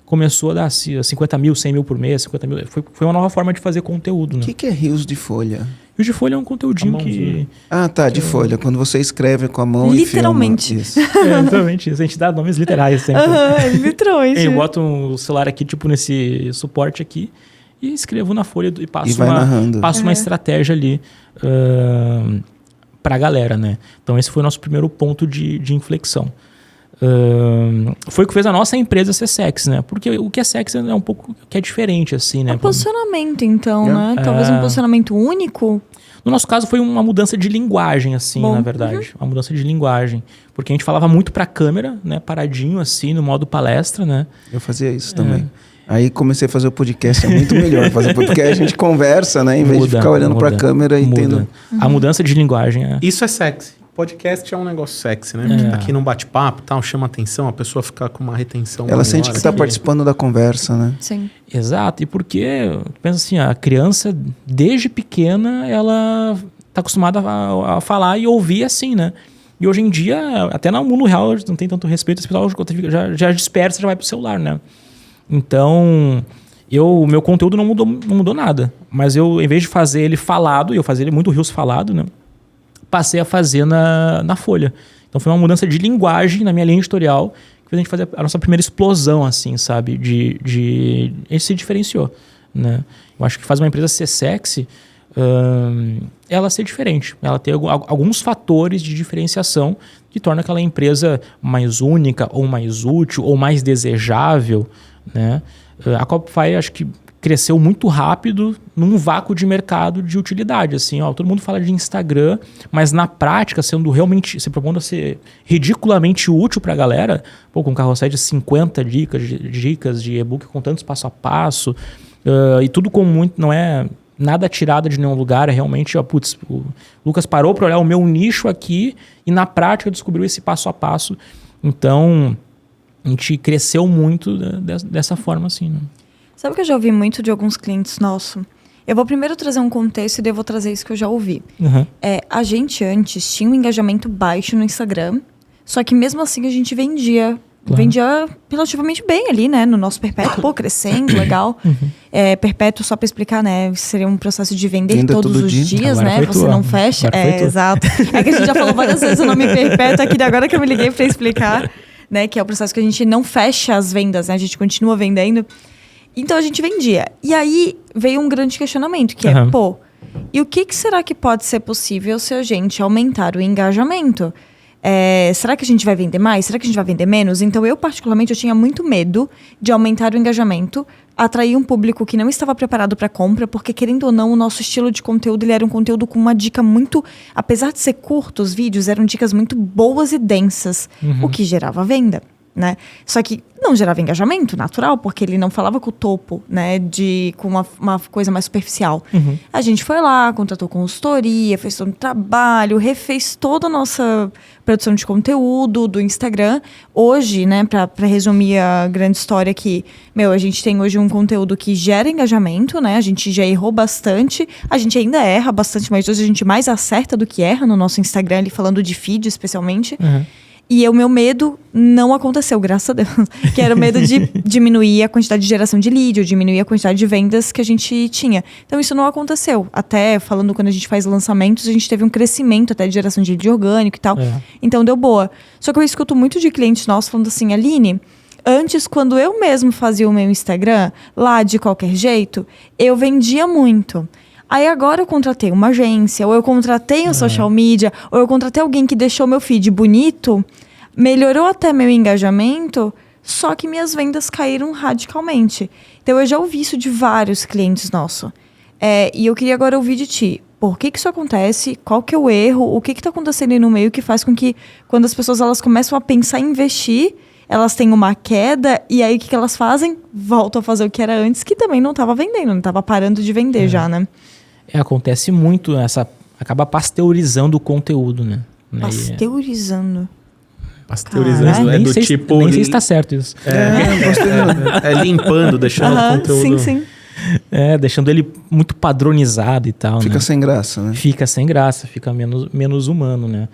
começou a dar 50 mil, 100 mil por mês, 50 mil. Foi uma nova forma de fazer conteúdo, né? O que é Rios de Folha? Rios de Folha é um conteúdinho que... de folha. Quando você escreve com a mão literalmente. E filma. Isso. Literalmente. A gente dá nomes literais sempre. Literalmente. Eu boto o celular aqui, tipo, nesse suporte aqui, e escrevo na folha e passo uma estratégia ali pra galera, né? Então esse foi o nosso primeiro ponto de inflexão. Foi o que fez a nossa empresa ser sexy, né? Porque o que é sexy é um pouco que é diferente, assim, né? Posicionamento, então, né? Talvez um posicionamento único. No nosso caso foi uma mudança de linguagem, assim, na verdade. Uma mudança de linguagem. Porque a gente falava muito pra câmera, né? Paradinho, assim, no modo palestra, né? Eu fazia isso também. Aí comecei a fazer o podcast, é muito melhor fazer, porque a gente conversa, né? Em vez de ficar olhando pra câmera e tendo... A mudança de linguagem Isso é sexy. Podcast é um negócio sexy, né? Porque tá aqui num bate-papo, tal, chama atenção, a pessoa fica com uma retenção Ela maior, sente que tá participando da conversa, né? Sim. Exato. E porque, pensa assim, a criança, desde pequena, ela tá acostumada a falar e ouvir assim, né? E hoje em dia, até no mundo real, não tem tanto respeito, esse pessoal já dispersa, já vai pro celular, né? Então, o meu conteúdo não mudou nada. Mas eu, em vez de fazer ele falado, eu fazia ele muito Rios falado, né? Passei a fazer na Folha. Então foi uma mudança de linguagem na minha linha editorial que fez a gente fazer a nossa primeira explosão, assim, sabe? A gente se diferenciou, né? Eu acho que faz uma empresa ser sexy, ela ser diferente. Ela ter alguns fatores de diferenciação que torna aquela empresa mais única, ou mais útil, ou mais desejável, né? A Copify, acho que cresceu muito rápido num vácuo de mercado de utilidade, assim, ó, todo mundo fala de Instagram, mas na prática, sendo realmente, se propondo a ser ridiculamente útil pra galera, pô, com um carrossel de 50 dicas de e-book com tantos passo a passo, e tudo com muito, não é nada tirado de nenhum lugar, é realmente, ó, putz, o Lucas parou para olhar o meu nicho aqui e na prática descobriu esse passo a passo. Então, a gente cresceu muito dessa forma, assim, né? Sabe que eu já ouvi muito de alguns clientes nossos? Eu vou primeiro trazer um contexto e daí eu vou trazer isso que eu já ouvi. Uhum. A gente antes tinha um engajamento baixo no Instagram, só que mesmo assim a gente vendia relativamente bem ali, né? No nosso perpétuo, pô, crescendo, legal. Perpétuo, só para explicar, né? Seria um processo de vender todos os dias, agora né? Você não fecha. Exato. É que a gente já falou várias vezes o nome perpétuo aqui, agora que eu me liguei para explicar, né? Que é o processo que a gente não fecha as vendas, né? A gente continua vendendo. Então a gente vendia. E aí veio um grande questionamento, que é, pô, e o que será que pode ser possível se a gente aumentar o engajamento? Será que a gente vai vender mais? Será que a gente vai vender menos? Então eu, particularmente, eu tinha muito medo de aumentar o engajamento, atrair um público que não estava preparado para compra, porque, querendo ou não, o nosso estilo de conteúdo, ele era um conteúdo com uma dica muito... Apesar de ser curto, os vídeos eram dicas muito boas e densas, o que gerava venda, né? Só que não gerava engajamento natural, porque ele não falava com o topo, né? Com uma coisa mais superficial. A gente foi lá, contratou consultoria, fez todo o trabalho, refez toda a nossa produção de conteúdo do Instagram. Hoje, né, pra resumir a grande história aqui, a gente tem hoje um conteúdo que gera engajamento, né? A gente já errou bastante, a gente ainda erra bastante, mas hoje a gente mais acerta do que erra no nosso Instagram, ali falando de feed especialmente. E o meu medo não aconteceu, graças a Deus. Que era o medo de diminuir a quantidade de geração de lead, ou diminuir a quantidade de vendas que a gente tinha. Então, isso não aconteceu. Até, falando quando a gente faz lançamentos, a gente teve um crescimento até de geração de lead orgânico e tal. Então, deu boa. Só que eu escuto muito de clientes nossos falando assim, Aline, antes, quando eu mesmo fazia o meu Instagram, lá de qualquer jeito, eu vendia muito. Aí agora eu contratei uma agência, ou eu contratei um social media, ou eu contratei alguém que deixou meu feed bonito, melhorou até meu engajamento, só que minhas vendas caíram radicalmente. Então eu já ouvi isso de vários clientes nossos. E eu queria agora ouvir de ti. Por que isso acontece? Qual que é o erro? O que está acontecendo aí no meio que faz com que, quando as pessoas elas começam a pensar em investir, elas têm uma queda, e aí o que elas fazem? Voltam a fazer o que era antes, que também não estava vendendo, não estava parando de vender já, né? Acontece muito, acaba pasteurizando o conteúdo, né? Pasteurizando. Pasteurizando nem do sei, tipo... Nem sei se está certo isso. Limpando, deixando o conteúdo... Sim. Deixando ele muito padronizado e tal, Fica né? sem graça, né? Fica sem graça, fica menos humano, né?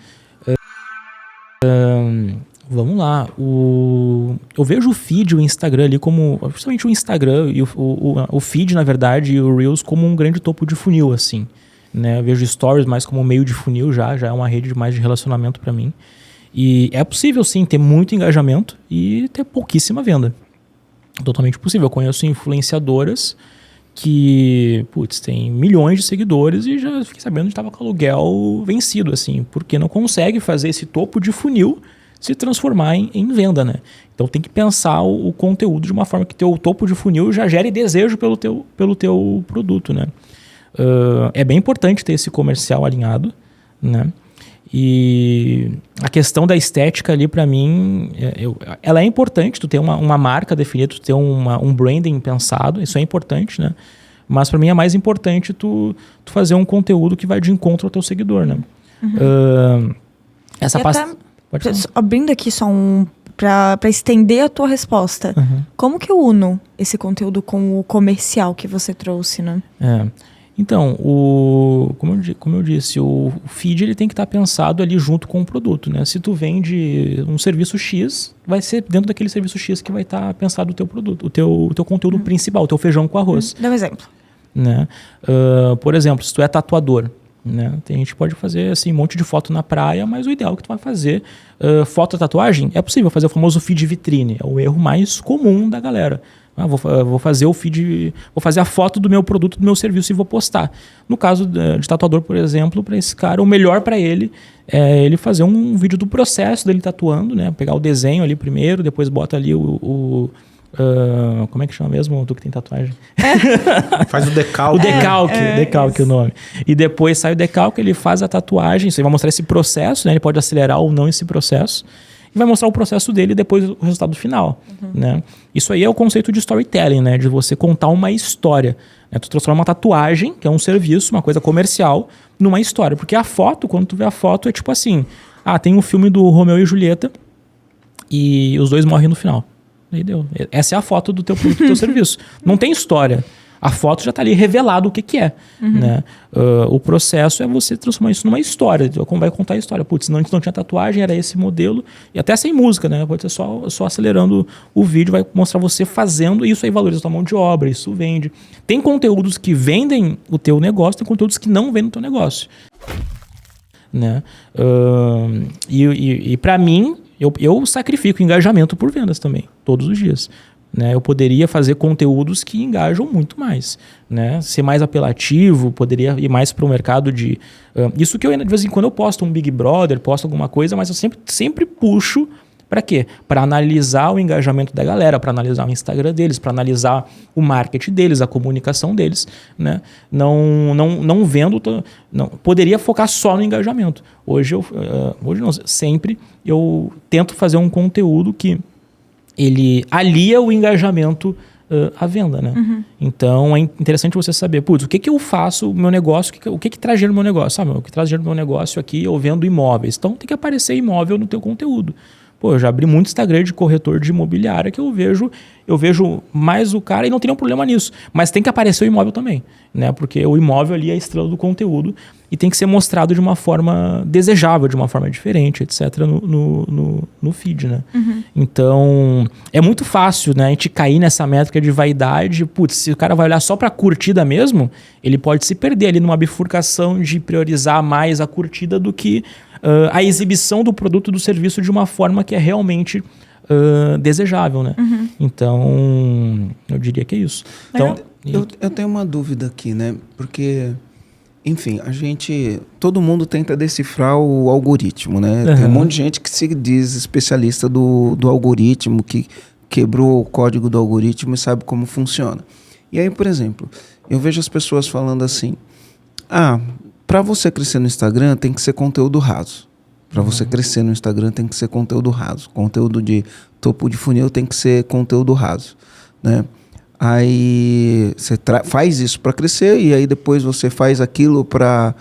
Vamos lá. Eu vejo o feed, o Instagram ali como... Principalmente o Instagram e o feed, na verdade, e o Reels como um grande topo de funil, assim. Né? Eu vejo Stories mais como um meio de funil já é uma rede mais de relacionamento para mim. E é possível, sim, ter muito engajamento e ter pouquíssima venda. Totalmente possível. Eu conheço influenciadoras que, tem milhões de seguidores e já fiquei sabendo que estava com aluguel vencido, assim, porque não consegue fazer esse topo de funil se transformar em venda, né? Então tem que pensar o conteúdo de uma forma que teu topo de funil já gere desejo pelo teu produto, né? É bem importante ter esse comercial alinhado, né? E a questão da estética ali, para mim, ela é importante, tu ter uma marca definida, tu ter um branding pensado, isso é importante, né? Mas para mim é mais importante tu fazer um conteúdo que vai de encontro ao teu seguidor, né? Abrindo aqui só para estender a tua resposta, como que eu uno esse conteúdo com o comercial que você trouxe, né? Então, como eu disse, o feed ele tem que estar pensado ali junto com o produto, né? Se tu vende um serviço X, vai ser dentro daquele serviço X que vai estar pensado o teu produto, o teu conteúdo principal, o teu feijão com arroz. Dá um exemplo. Né? Por exemplo, se tu é tatuador, né? A gente pode fazer assim, um monte de foto na praia, mas o ideal é que tu vai fazer foto da tatuagem, é possível fazer o famoso feed vitrine, é o erro mais comum da galera. Vou fazer o feed, vou fazer a foto do meu produto, do meu serviço e vou postar. No caso de tatuador, por exemplo, para esse cara, o melhor para ele é ele fazer um vídeo do processo dele tatuando, né? Pegar o desenho ali primeiro, depois bota ali o Como é que chama mesmo? Tu que tem tatuagem? Faz o decalque. O decalque é o nome. E depois sai o decalque, ele faz a tatuagem, isso aí vai mostrar esse processo, né? Ele pode acelerar ou não esse processo. E vai mostrar o processo dele e depois o resultado final, né? Isso aí é o conceito de storytelling, né? De você contar uma história, né? Tu transforma uma tatuagem, que é um serviço, uma coisa comercial, numa história. Porque a foto, quando tu vê a foto, é tipo assim... tem um filme do Romeu e Julieta e os dois morrem no final. Aí deu. Essa é a foto do teu produto, do teu serviço. Não tem história. A foto já está ali revelado o que é. Né? O processo é você transformar isso numa história. Como vai contar a história? Putz, não tinha tatuagem, era esse modelo. E até sem música, né? Pode ser só acelerando o vídeo, vai mostrar você fazendo. E isso aí valoriza a tua mão de obra, isso vende. Tem conteúdos que vendem o teu negócio, tem conteúdos que não vendem o teu negócio. Né? E para mim, eu sacrifico engajamento por vendas também, todos os dias. Né? Eu poderia fazer conteúdos que engajam muito mais, né? Ser mais apelativo, poderia ir mais para o mercado de... isso que eu, de vez em quando, eu posto um Big Brother, posto alguma coisa, mas eu sempre puxo para quê? Para analisar o engajamento da galera, para analisar o Instagram deles, para analisar o marketing deles, a comunicação deles, né? Não vendo... poderia focar só no engajamento. Hoje não, sempre eu tento fazer um conteúdo que ele alia o engajamento à venda, né? Então, é interessante você saber, putz, o que eu faço, o meu negócio, o que traz dinheiro no meu negócio? O que traz dinheiro no meu negócio aqui, eu vendo imóveis. Então, tem que aparecer imóvel no teu conteúdo. Pô, eu já abri muito Instagram de corretor de imobiliária que eu vejo mais o cara e não tem nenhum problema nisso. Mas tem que aparecer o imóvel também, né? Porque o imóvel ali é a estrela do conteúdo e tem que ser mostrado de uma forma desejável, de uma forma diferente, etc. no feed, né? Então, é muito fácil, né, a gente cair nessa métrica de vaidade. Putz, se o cara vai olhar só pra curtida mesmo, ele pode se perder ali numa bifurcação de priorizar mais a curtida do que a exibição do produto, do serviço de uma forma que é realmente desejável, né? Então, eu diria que é isso. Então, eu tenho uma dúvida aqui, né? Porque, enfim, todo mundo tenta decifrar o algoritmo, né? Tem um monte de gente que se diz especialista do algoritmo, que quebrou o código do algoritmo e sabe como funciona. E aí, por exemplo, eu vejo as pessoas falando assim, para você crescer no Instagram tem que ser conteúdo raso. Para você crescer no Instagram tem que ser conteúdo raso. Conteúdo de topo de funil tem que ser conteúdo raso, né? Aí você faz isso para crescer e aí depois você faz aquilo para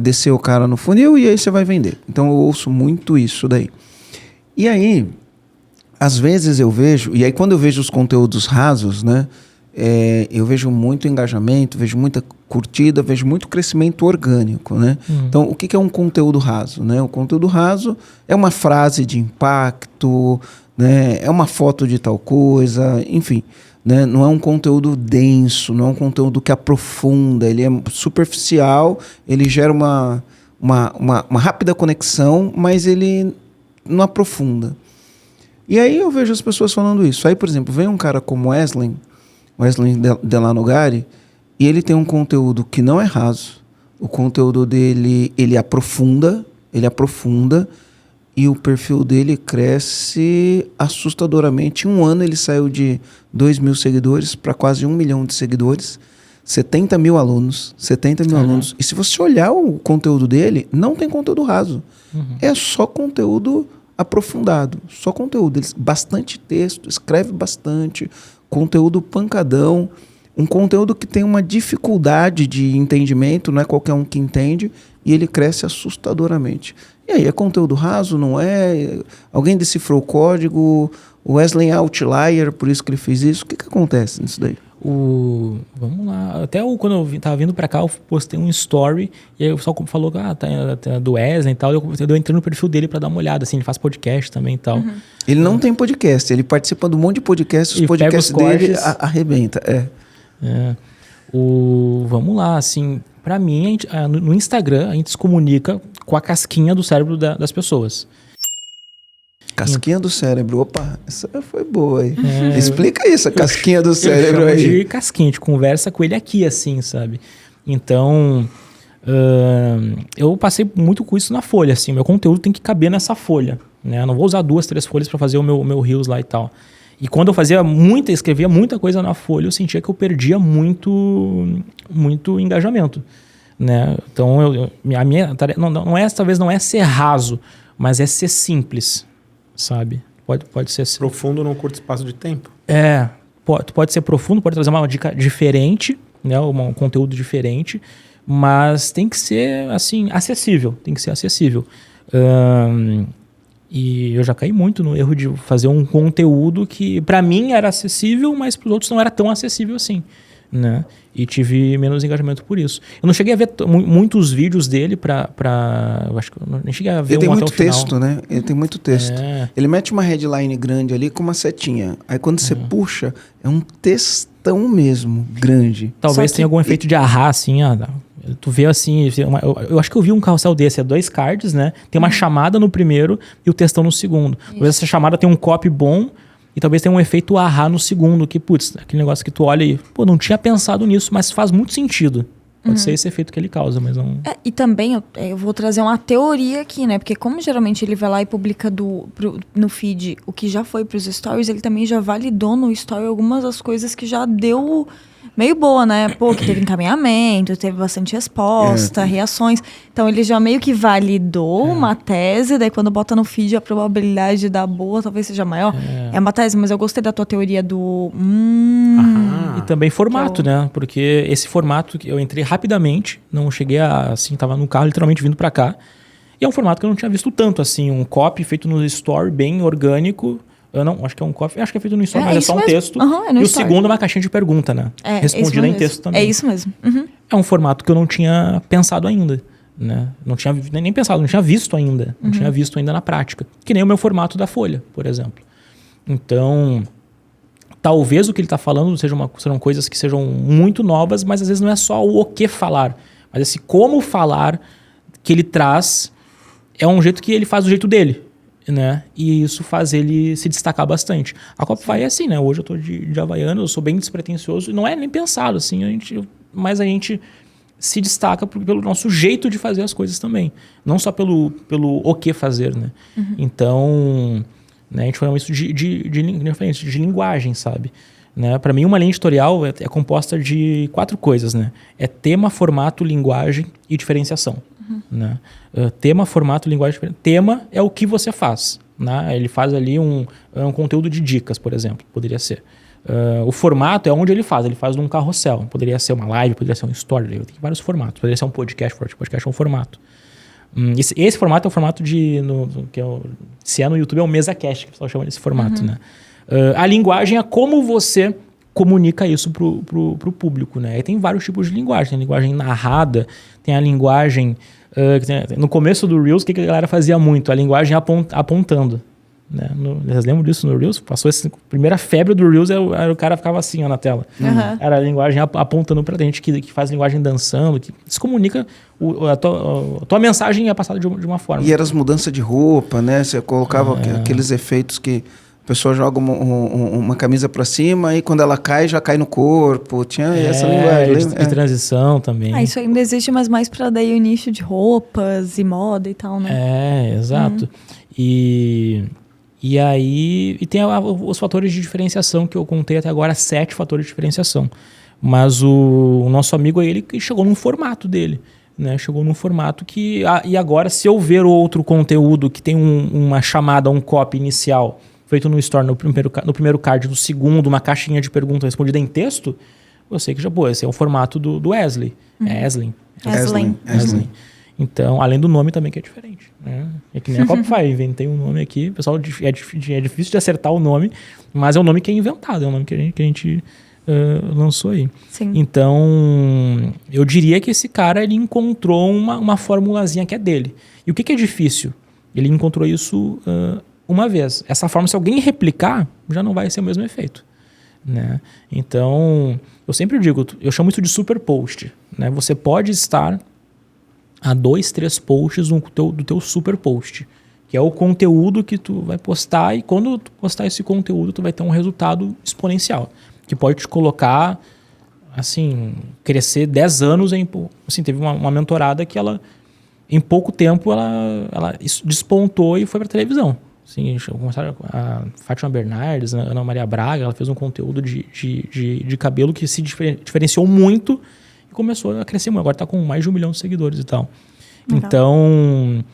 descer o cara no funil e aí você vai vender. Então eu ouço muito isso daí. E aí, às vezes eu vejo, e aí quando eu vejo os conteúdos rasos, né? Eu vejo muito engajamento, vejo muita curtida, vejo muito crescimento orgânico, né? Então, o que é um conteúdo raso, né? O conteúdo raso é uma frase de impacto, né? É uma foto de tal coisa, enfim, né? Não é um conteúdo denso, não é um conteúdo que aprofunda, ele é superficial, ele gera uma rápida conexão, mas ele não aprofunda. E aí eu vejo as pessoas falando isso. Aí, por exemplo, vem um cara como Wesley Delano Gari, e ele tem um conteúdo que não é raso. O conteúdo dele, ele aprofunda, e o perfil dele cresce assustadoramente. Em um ano ele saiu de 2.000 seguidores para quase 1 milhão de seguidores, 70 mil alunos. E se você olhar o conteúdo dele, não tem conteúdo raso. É só conteúdo aprofundado, só conteúdo. Ele, bastante texto, escreve bastante, conteúdo pancadão, um conteúdo que tem uma dificuldade de entendimento, não é qualquer um que entende, e ele cresce assustadoramente. E aí, é conteúdo raso, não é? Alguém decifrou o código, o Wesley é outlier, por isso que ele fez isso. O que acontece nisso daí? Vamos lá. Até quando eu tava vindo pra cá, eu postei um story e aí o pessoal falou que tá do Wesley e tal. Eu entrei no perfil dele pra dar uma olhada, assim, ele faz podcast também e tal. Ele não tem podcast, ele participa de um monte de podcasts, os podcasts dele arrebenta. Vamos lá, assim, pra mim, no Instagram, a gente se comunica com a casquinha do cérebro das pessoas. Casquinha do cérebro. Opa, essa foi boa aí. Explica isso, a casquinha do cérebro eu aí. De casquinha, a gente conversa com ele aqui, assim, sabe? Então, eu passei muito com isso na folha, assim. Meu conteúdo tem que caber nessa folha, né? Eu não vou usar 2, 3 folhas para fazer o meu Reels lá e tal. E quando eu escrevia muita coisa na Folha, eu sentia que eu perdia muito engajamento, né? Então, a minha tarefa talvez não é ser raso, mas é ser simples, sabe? Pode ser... Profundo num curto espaço de tempo. Pode ser profundo, pode trazer uma dica diferente, né? Um conteúdo diferente, mas tem que ser, assim, acessível. Tem que ser acessível. E eu já caí muito no erro de fazer um conteúdo que para mim era acessível, mas para os outros não era tão acessível assim, né? E tive menos engajamento por isso. Eu não cheguei a ver muitos vídeos dele eu acho que eu nem cheguei a ver Ele tem um até muito o final. texto, né? Ele tem muito texto. Ele mete uma headline grande ali com uma setinha. Aí quando você puxa, é um textão mesmo, grande. Talvez tenha algum efeito de arrar, assim, tu vê assim, eu acho que eu vi um carrossel desse, 2 cards, né? Tem uma chamada no primeiro e o textão no segundo. Talvez essa chamada tenha um copy bom e talvez tenha um efeito ahá no segundo, que, putz, aquele negócio que tu olha e, pô, não tinha pensado nisso, mas faz muito sentido. Pode ser esse efeito que ele causa, mas não... E também eu vou trazer uma teoria aqui, né? Porque como geralmente ele vai lá e publica no feed o que já foi pros stories, ele também já validou no story algumas das coisas que já deu... meio boa, né? Pô, que teve encaminhamento, teve bastante resposta, reações. Então, ele já meio que validou uma tese, daí quando bota no feed a probabilidade de dar boa talvez seja maior. É uma tese, mas eu gostei da tua teoria do... E também formato, né? Porque esse formato, eu entrei rapidamente, não cheguei assim, tava no carro literalmente vindo pra cá. E é um formato que eu não tinha visto tanto, assim, um copy feito no story, bem orgânico. Eu não, acho que é um copy, acho que é feito no story, mas é só um texto. É e o segundo é uma caixinha de pergunta, né? Respondida em texto também. É isso mesmo. É um formato que eu não tinha pensado ainda, né? Não tinha nem pensado, não tinha visto ainda. Não tinha visto ainda na prática. Que nem o meu formato da Folha, por exemplo. Então, talvez o que ele está falando sejam coisas que sejam muito novas, mas às vezes não é só o que falar. Mas esse como falar que ele traz é um jeito que ele faz do jeito dele. Né? E isso faz ele se destacar bastante. A Copify é assim, né? Hoje eu tô de Havaiana, eu sou bem despretensioso e não é nem pensado assim, mas a gente se destaca pelo nosso jeito de fazer as coisas também, não só pelo o que fazer, né? Então, né, a gente fala isso de linguagem, sabe? Né? Para mim, uma linha editorial é composta de 4 coisas, né? É tema, formato, linguagem e diferenciação. Né? Tema, formato, linguagem. Tema é o que você faz. Né? Ele faz ali um conteúdo de dicas, por exemplo, poderia ser. O formato é onde ele faz num carrossel. Poderia ser uma live, poderia ser um story, tem vários formatos. Poderia ser um podcast, podcast é um formato. Esse formato é o formato se é no YouTube, é o MesaCast, que o pessoal chama desse formato. Né? A linguagem é como você comunica isso pro público, né? E tem vários tipos de linguagem. Tem a linguagem narrada, tem a linguagem... no começo do Reels, o que a galera fazia muito? A linguagem apontando. Né? Vocês lembram disso no Reels? Passou essa primeira febre do Reels, era o cara ficava assim, ó, na tela. Era a linguagem apontando pra gente, que faz linguagem dançando, que se comunica, a tua mensagem é passada de uma forma. E eram as mudanças de roupa, né? Você colocava aqueles efeitos que a pessoa joga uma camisa pra cima e quando ela cai, já cai no corpo. Tinha essa linguagem. De transição também. Isso ainda existe, mas mais pra daí o nicho de roupas e moda e tal, né? Exato. E aí tem os fatores de diferenciação que eu contei até agora, 7 fatores de diferenciação. Mas o nosso amigo aí, ele chegou num formato dele. Né? Chegou num formato que... e agora, se eu ver outro conteúdo que tem uma chamada, um copy inicial... feito no store, no primeiro card, no segundo, uma caixinha de pergunta respondida em texto, eu sei que esse é o formato do Wesley. Wesley. Então, além do nome também que é diferente. Né? É que nem a Copify, inventei um nome aqui, pessoal, é difícil de acertar o nome, mas é um nome que é inventado, é um nome que a gente lançou aí. Sim. Então, eu diria que esse cara, ele encontrou uma formulazinha que é dele. E o que é difícil? Ele encontrou isso... uma vez. Essa forma, se alguém replicar, já não vai ser o mesmo efeito. Né? Então, eu sempre digo, eu chamo isso de super post. Né? Você pode estar a 2, 3 posts do teu super post, que é o conteúdo que tu vai postar, e quando tu postar esse conteúdo, tu vai ter um resultado exponencial, que pode te colocar, assim, crescer 10 anos. Assim, teve uma mentorada que ela, em pouco tempo, ela despontou e foi para televisão. Assim, começaram a Fátima Bernardes, a Ana Maria Braga, ela fez um conteúdo de cabelo que se diferenciou muito e começou a crescer muito. Agora está com mais de 1 milhão de seguidores e tal. Legal. Então,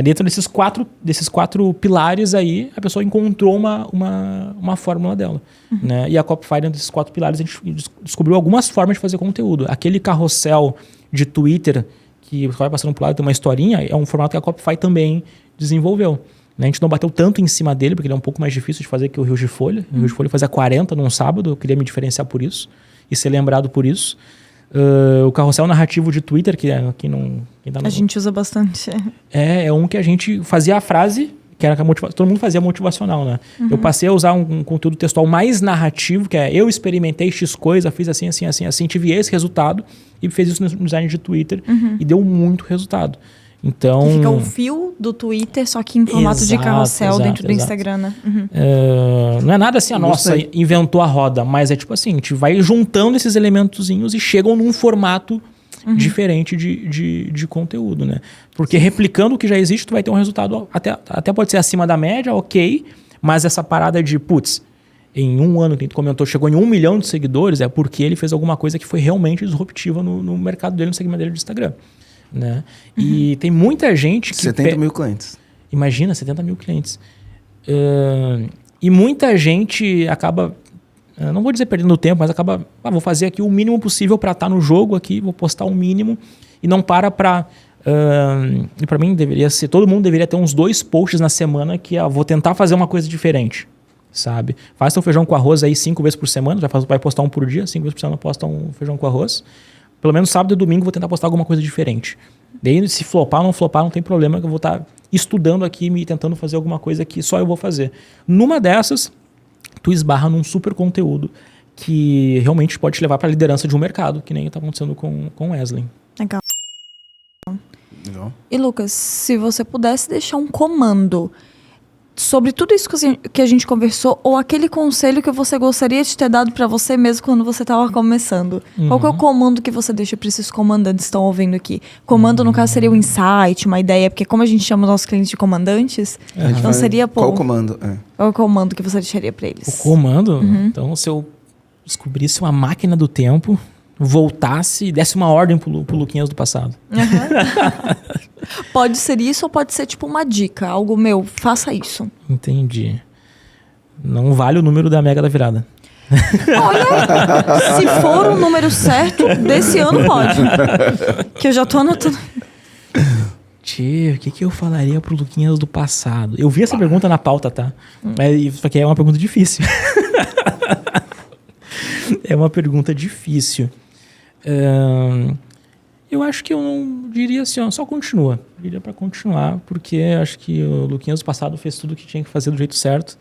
dentro desses quatro pilares aí, a pessoa encontrou uma fórmula dela. Né? E a Copify, dentro desses 4 pilares, a gente descobriu algumas formas de fazer conteúdo. Aquele carrossel de Twitter, que você vai passando por lado, tem uma historinha, é um formato que a Copify também desenvolveu. A gente não bateu tanto em cima dele, porque ele é um pouco mais difícil de fazer que o Rios de Folha. O Rios de Folha fazia 40 num sábado, eu queria me diferenciar por isso e ser lembrado por isso. O carrossel narrativo de Twitter, que quem tá no... A gente usa bastante. É um que a gente fazia a frase, que era todo mundo fazia motivacional, né? Eu passei a usar um conteúdo textual mais narrativo, que é eu experimentei X coisa, fiz assim, assim, assim, assim, tive esse resultado e fez isso no design de Twitter e deu muito resultado. Então... Que fica o fio do Twitter, só que em formato de carrossel dentro do Instagram, né? Não é nada assim, nossa, inventou a roda, mas é tipo assim, a gente vai juntando esses elementozinhos e chegam num formato diferente de conteúdo, né? Porque replicando o que já existe, tu vai ter um resultado, até pode ser acima da média, ok, mas essa parada de, em um ano que tu comentou, chegou em 1 milhão de seguidores, é porque ele fez alguma coisa que foi realmente disruptiva no mercado dele, no segmento dele de Instagram. Né? E tem muita gente que... 70 mil clientes. Imagina, 70 mil clientes. E muita gente acaba, não vou dizer perdendo tempo, mas acaba, vou fazer aqui o mínimo possível para estar no jogo aqui, vou postar o mínimo e não para... e para mim deveria ser, todo mundo deveria ter uns 2 posts na semana que vou tentar fazer uma coisa diferente, sabe? Faz teu feijão com arroz aí 5 vezes por semana, vai postar um por dia, 5 vezes por semana posta um feijão com arroz. Pelo menos sábado e domingo vou tentar postar alguma coisa diferente. Daí, se flopar ou não flopar, não tem problema, que eu vou estar estudando aqui e tentando fazer alguma coisa que só eu vou fazer. Numa dessas, tu esbarra num super conteúdo que realmente pode te levar para a liderança de um mercado, que nem está acontecendo com o Wesley. Legal. E Lucas, se você pudesse deixar um comando sobre tudo isso que a gente conversou, ou aquele conselho que você gostaria de ter dado para você mesmo quando você estava começando. Qual que é o comando que você deixa para esses comandantes que estão ouvindo aqui? Comando, no caso, seria um insight, uma ideia, porque como a gente chama os nossos clientes de comandantes, então seria... Qual o comando? Qual é o comando que você deixaria para eles? O comando? Então, se eu descobrisse uma máquina do tempo, voltasse e desse uma ordem pro Luquinhas do passado. Pode ser isso ou pode ser tipo uma dica, algo faça isso. Entendi. Não vale o número da Mega da Virada. Olha, se for o número certo, desse ano pode. Que eu já tô anotando. Tio, o que eu falaria pro Luquinhas do passado? Eu vi essa pergunta na pauta, tá? Só que é uma pergunta difícil. É uma pergunta difícil. Eu acho que eu não diria assim, só continua. Eu diria para continuar, porque acho que o Luquinhas do passado fez tudo o que tinha que fazer do jeito certo.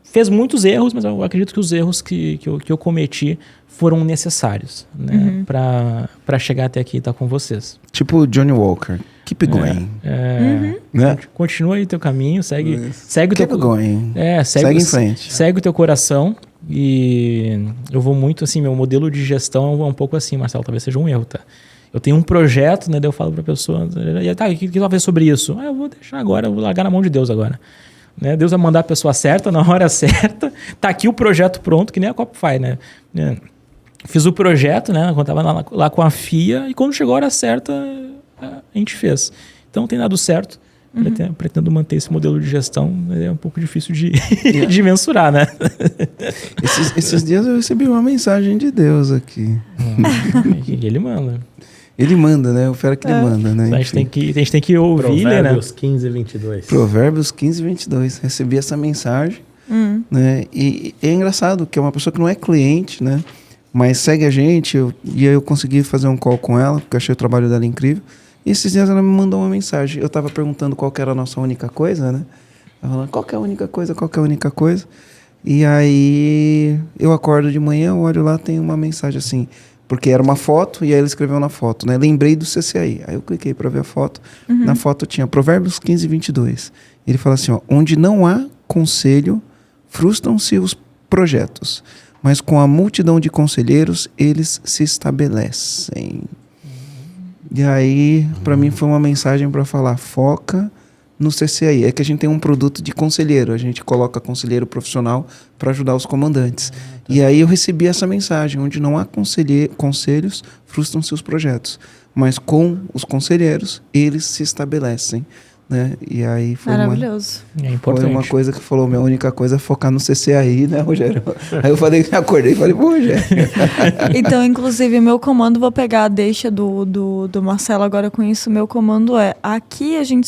Fez muitos erros, mas eu acredito que os erros que eu cometi foram necessários, né? Para chegar até aqui e estar com vocês. Tipo Johnny Walker. Keep going. Né? Continua aí teu caminho, segue o teu... Keep going. Segue em frente. Segue o teu coração. E eu vou muito assim, meu modelo de gestão é um pouco assim, Marcelo, talvez seja um erro, tá? Eu tenho um projeto, né? Daí eu falo pra pessoa, tá, o que tu vai fazer sobre isso? Eu vou deixar agora, eu vou largar na mão de Deus agora. Né? Deus vai mandar a pessoa certa, na hora certa. Tá aqui o projeto pronto, que nem a Copify, né? Fiz o projeto, né? Quando tava lá com a FIA, e quando chegou a hora certa, a gente fez. Então tem dado certo. Pretendo manter esse modelo de gestão, é um pouco difícil de mensurar, né? Esses dias eu recebi uma mensagem de Deus aqui. E ele manda. Ele manda, né? O fera que ele manda, né? A gente tem que ouvir, né? Provérbios 15, 22. Provérbios 15, 22. Recebi essa mensagem, né? E é engraçado que é uma pessoa que não é cliente, né? Mas segue a gente. E aí eu consegui fazer um call com ela, porque eu achei o trabalho dela incrível. E esses dias ela me mandou uma mensagem. Eu estava perguntando qual que era a nossa única coisa, né? Ela falando, qual que é a única coisa, qual que é a única coisa? E aí eu acordo de manhã, eu olho lá, tem uma mensagem assim, porque era uma foto, e aí ele escreveu na foto, né? Lembrei do CCI. Aí eu cliquei para ver a foto. Na foto tinha Provérbios 15, 22. Ele fala assim, ó, onde não há conselho, frustram-se os projetos, mas com a multidão de conselheiros, eles se estabelecem. E aí, para mim, foi uma mensagem para falar, foca no CCAI. É que a gente tem um produto de conselheiro. A gente coloca conselheiro profissional para ajudar os comandantes. E aí eu recebi essa mensagem, onde não há conselhos, frustram seus projetos. Mas com os conselheiros, eles se estabelecem. Né? E aí foi Maravilhoso. É importante. Foi uma coisa que falou, minha única coisa é focar no CCAI, né, Rogério? Aí eu falei, acordei e falei, pô, Rogério. Então, inclusive, meu comando, vou pegar a deixa do Marcelo agora com isso, meu comando é, aqui a gente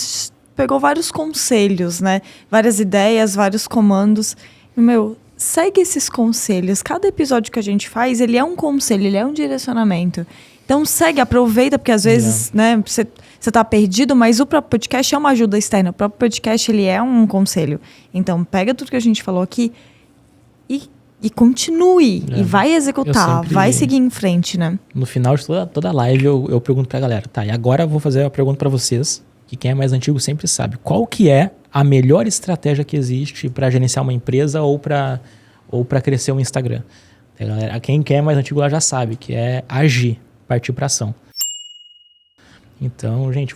pegou vários conselhos, né? Várias ideias, vários comandos. E, segue esses conselhos. Cada episódio que a gente faz, ele é um conselho, ele é um direcionamento. Então segue, aproveita, porque às vezes, né, você tá perdido, mas o próprio podcast é uma ajuda externa. O próprio podcast, ele é um conselho. Então pega tudo que a gente falou aqui e continue. E vai executar, vai seguir em frente, né? No final de toda live, eu pergunto pra galera, tá, e agora eu vou fazer a pergunta pra vocês, que quem é mais antigo sempre sabe. Qual que é a melhor estratégia que existe para gerenciar uma empresa ou para crescer um Instagram? A galera, quem é mais antigo lá já sabe, que é agir, partir para ação. Então, gente,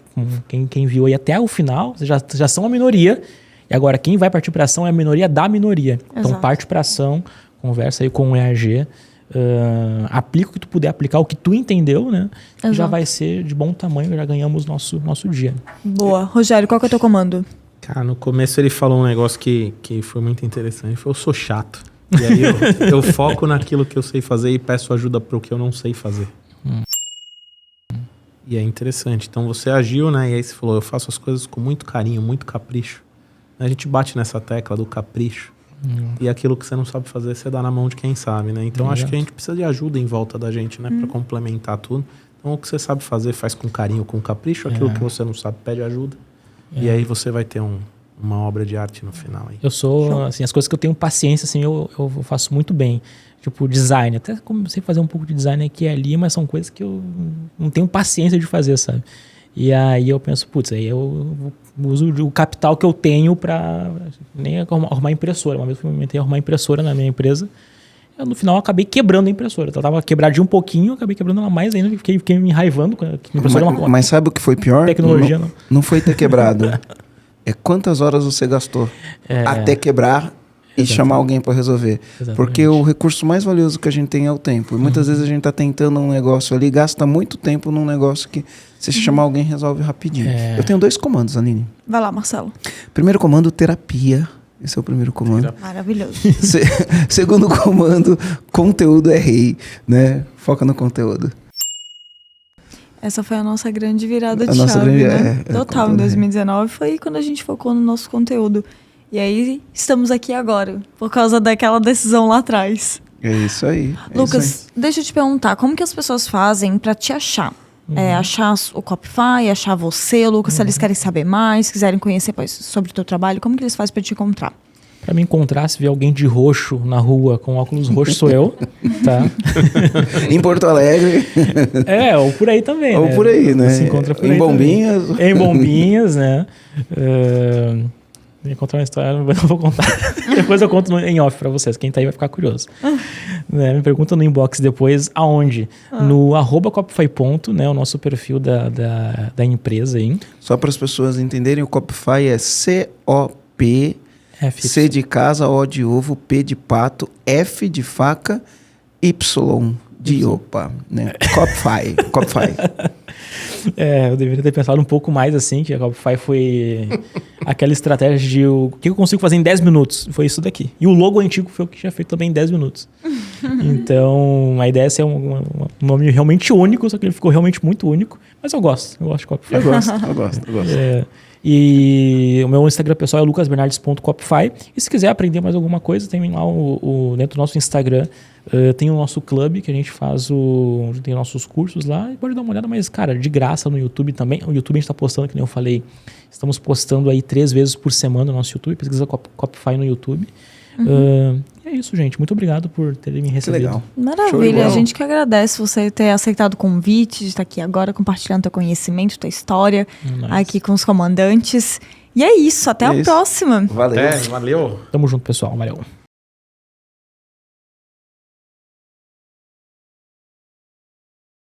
quem viu aí até o final, vocês já são a minoria. E agora, quem vai partir para ação é a minoria da minoria. Exato. Então, parte para ação, conversa aí com o EAG, aplica o que tu puder aplicar, o que tu entendeu, né? Já vai ser de bom tamanho, já ganhamos nosso dia. Boa. Rogério, qual que é o teu comando? Cara, no começo ele falou um negócio que foi muito interessante. Ele falou, eu sou chato. E aí eu foco naquilo que eu sei fazer e peço ajuda pro que eu não sei fazer. E é interessante. Então você agiu, né? E aí você falou, eu faço as coisas com muito carinho, muito capricho. A gente bate nessa tecla do capricho. E aquilo que você não sabe fazer, você dá na mão de quem sabe, né? Então acho que a gente precisa de ajuda em volta da gente, né? Pra complementar tudo. Então o que você sabe fazer, faz com carinho, com capricho. Aquilo que você não sabe, pede ajuda. E aí você vai ter uma obra de arte no final. Aí. Eu sou, assim, as coisas que eu tenho paciência, assim, eu faço muito bem. Tipo, design. Até comecei a fazer um pouco de design aqui e ali, mas são coisas que eu não tenho paciência de fazer, sabe? E aí eu penso, putz, aí eu uso o capital que eu tenho pra nem arrumar impressora. Uma vez eu tentei arrumar impressora na minha empresa. Eu, no final, acabei quebrando a impressora. Eu tava quebradinha um pouquinho, acabei quebrando ela mais ainda. Fiquei me enraivando. Mas sabe o que foi pior? Tecnologia, não foi ter quebrado. É quantas horas você gastou até quebrar e chamar alguém para resolver. Exatamente. Porque o recurso mais valioso que a gente tem é o tempo. E muitas vezes a gente está tentando um negócio ali, gasta muito tempo num negócio que, se chamar alguém, resolve rapidinho. Eu tenho 2 comandos, Aline. Vai lá, Marcelo. Primeiro comando, terapia. Esse é o primeiro comando. Maravilhoso. Segundo comando, conteúdo é rei, né? Foca no conteúdo. Essa foi a nossa grande virada de chave, né? Total, em 2019 foi quando a gente focou no nosso conteúdo. E aí, estamos aqui agora, por causa daquela decisão lá atrás. É isso aí. Lucas, deixa eu te perguntar, como que as pessoas fazem para te achar? Achar o Copify, achar você, Lucas, se eles querem saber mais, quiserem conhecer sobre o teu trabalho, como que eles fazem para te encontrar? Para me encontrar, se ver alguém de roxo na rua com óculos roxos, sou eu, tá? Em Porto Alegre. Ou por aí também, Ou por aí, né? Se encontra por em aí Bombinhas. Também. Em Bombinhas, né? Vou contar uma história, não vou contar. Depois eu conto em off pra vocês. Quem tá aí vai ficar curioso. Me pergunta no inbox depois aonde. No @Copify, né? O nosso perfil da empresa aí. Só para as pessoas entenderem, o Copify é COP, C de casa, O de ovo, P de pato, F de faca, Y de opa, né? Copify. Eu deveria ter pensado um pouco mais assim, que a Copify foi aquela estratégia de o que eu consigo fazer em 10 minutos. Foi isso daqui. E o logo antigo foi o que tinha feito também em 10 minutos. Então, a ideia é ser um nome realmente único, só que ele ficou realmente muito único. Mas eu gosto de Copify. Eu gosto. E o meu Instagram pessoal é lucasbernardes.copify. E se quiser aprender mais alguma coisa, tem lá dentro do nosso Instagram, tem o nosso clube, que a gente faz tem nossos cursos lá, e pode dar uma olhada, mas, cara, de graça no YouTube também. O YouTube a gente está postando, que nem eu falei, estamos postando aí 3 vezes por semana no nosso YouTube, pesquisa Copify no YouTube. É isso, gente. Muito obrigado por terem me recebido. Que legal. Maravilha. A gente que agradece você ter aceitado o convite, de estar aqui agora compartilhando teu conhecimento, tua história, aqui com os comandantes. E é isso. Até a próxima. Valeu. Valeu. Tamo junto, pessoal. Valeu.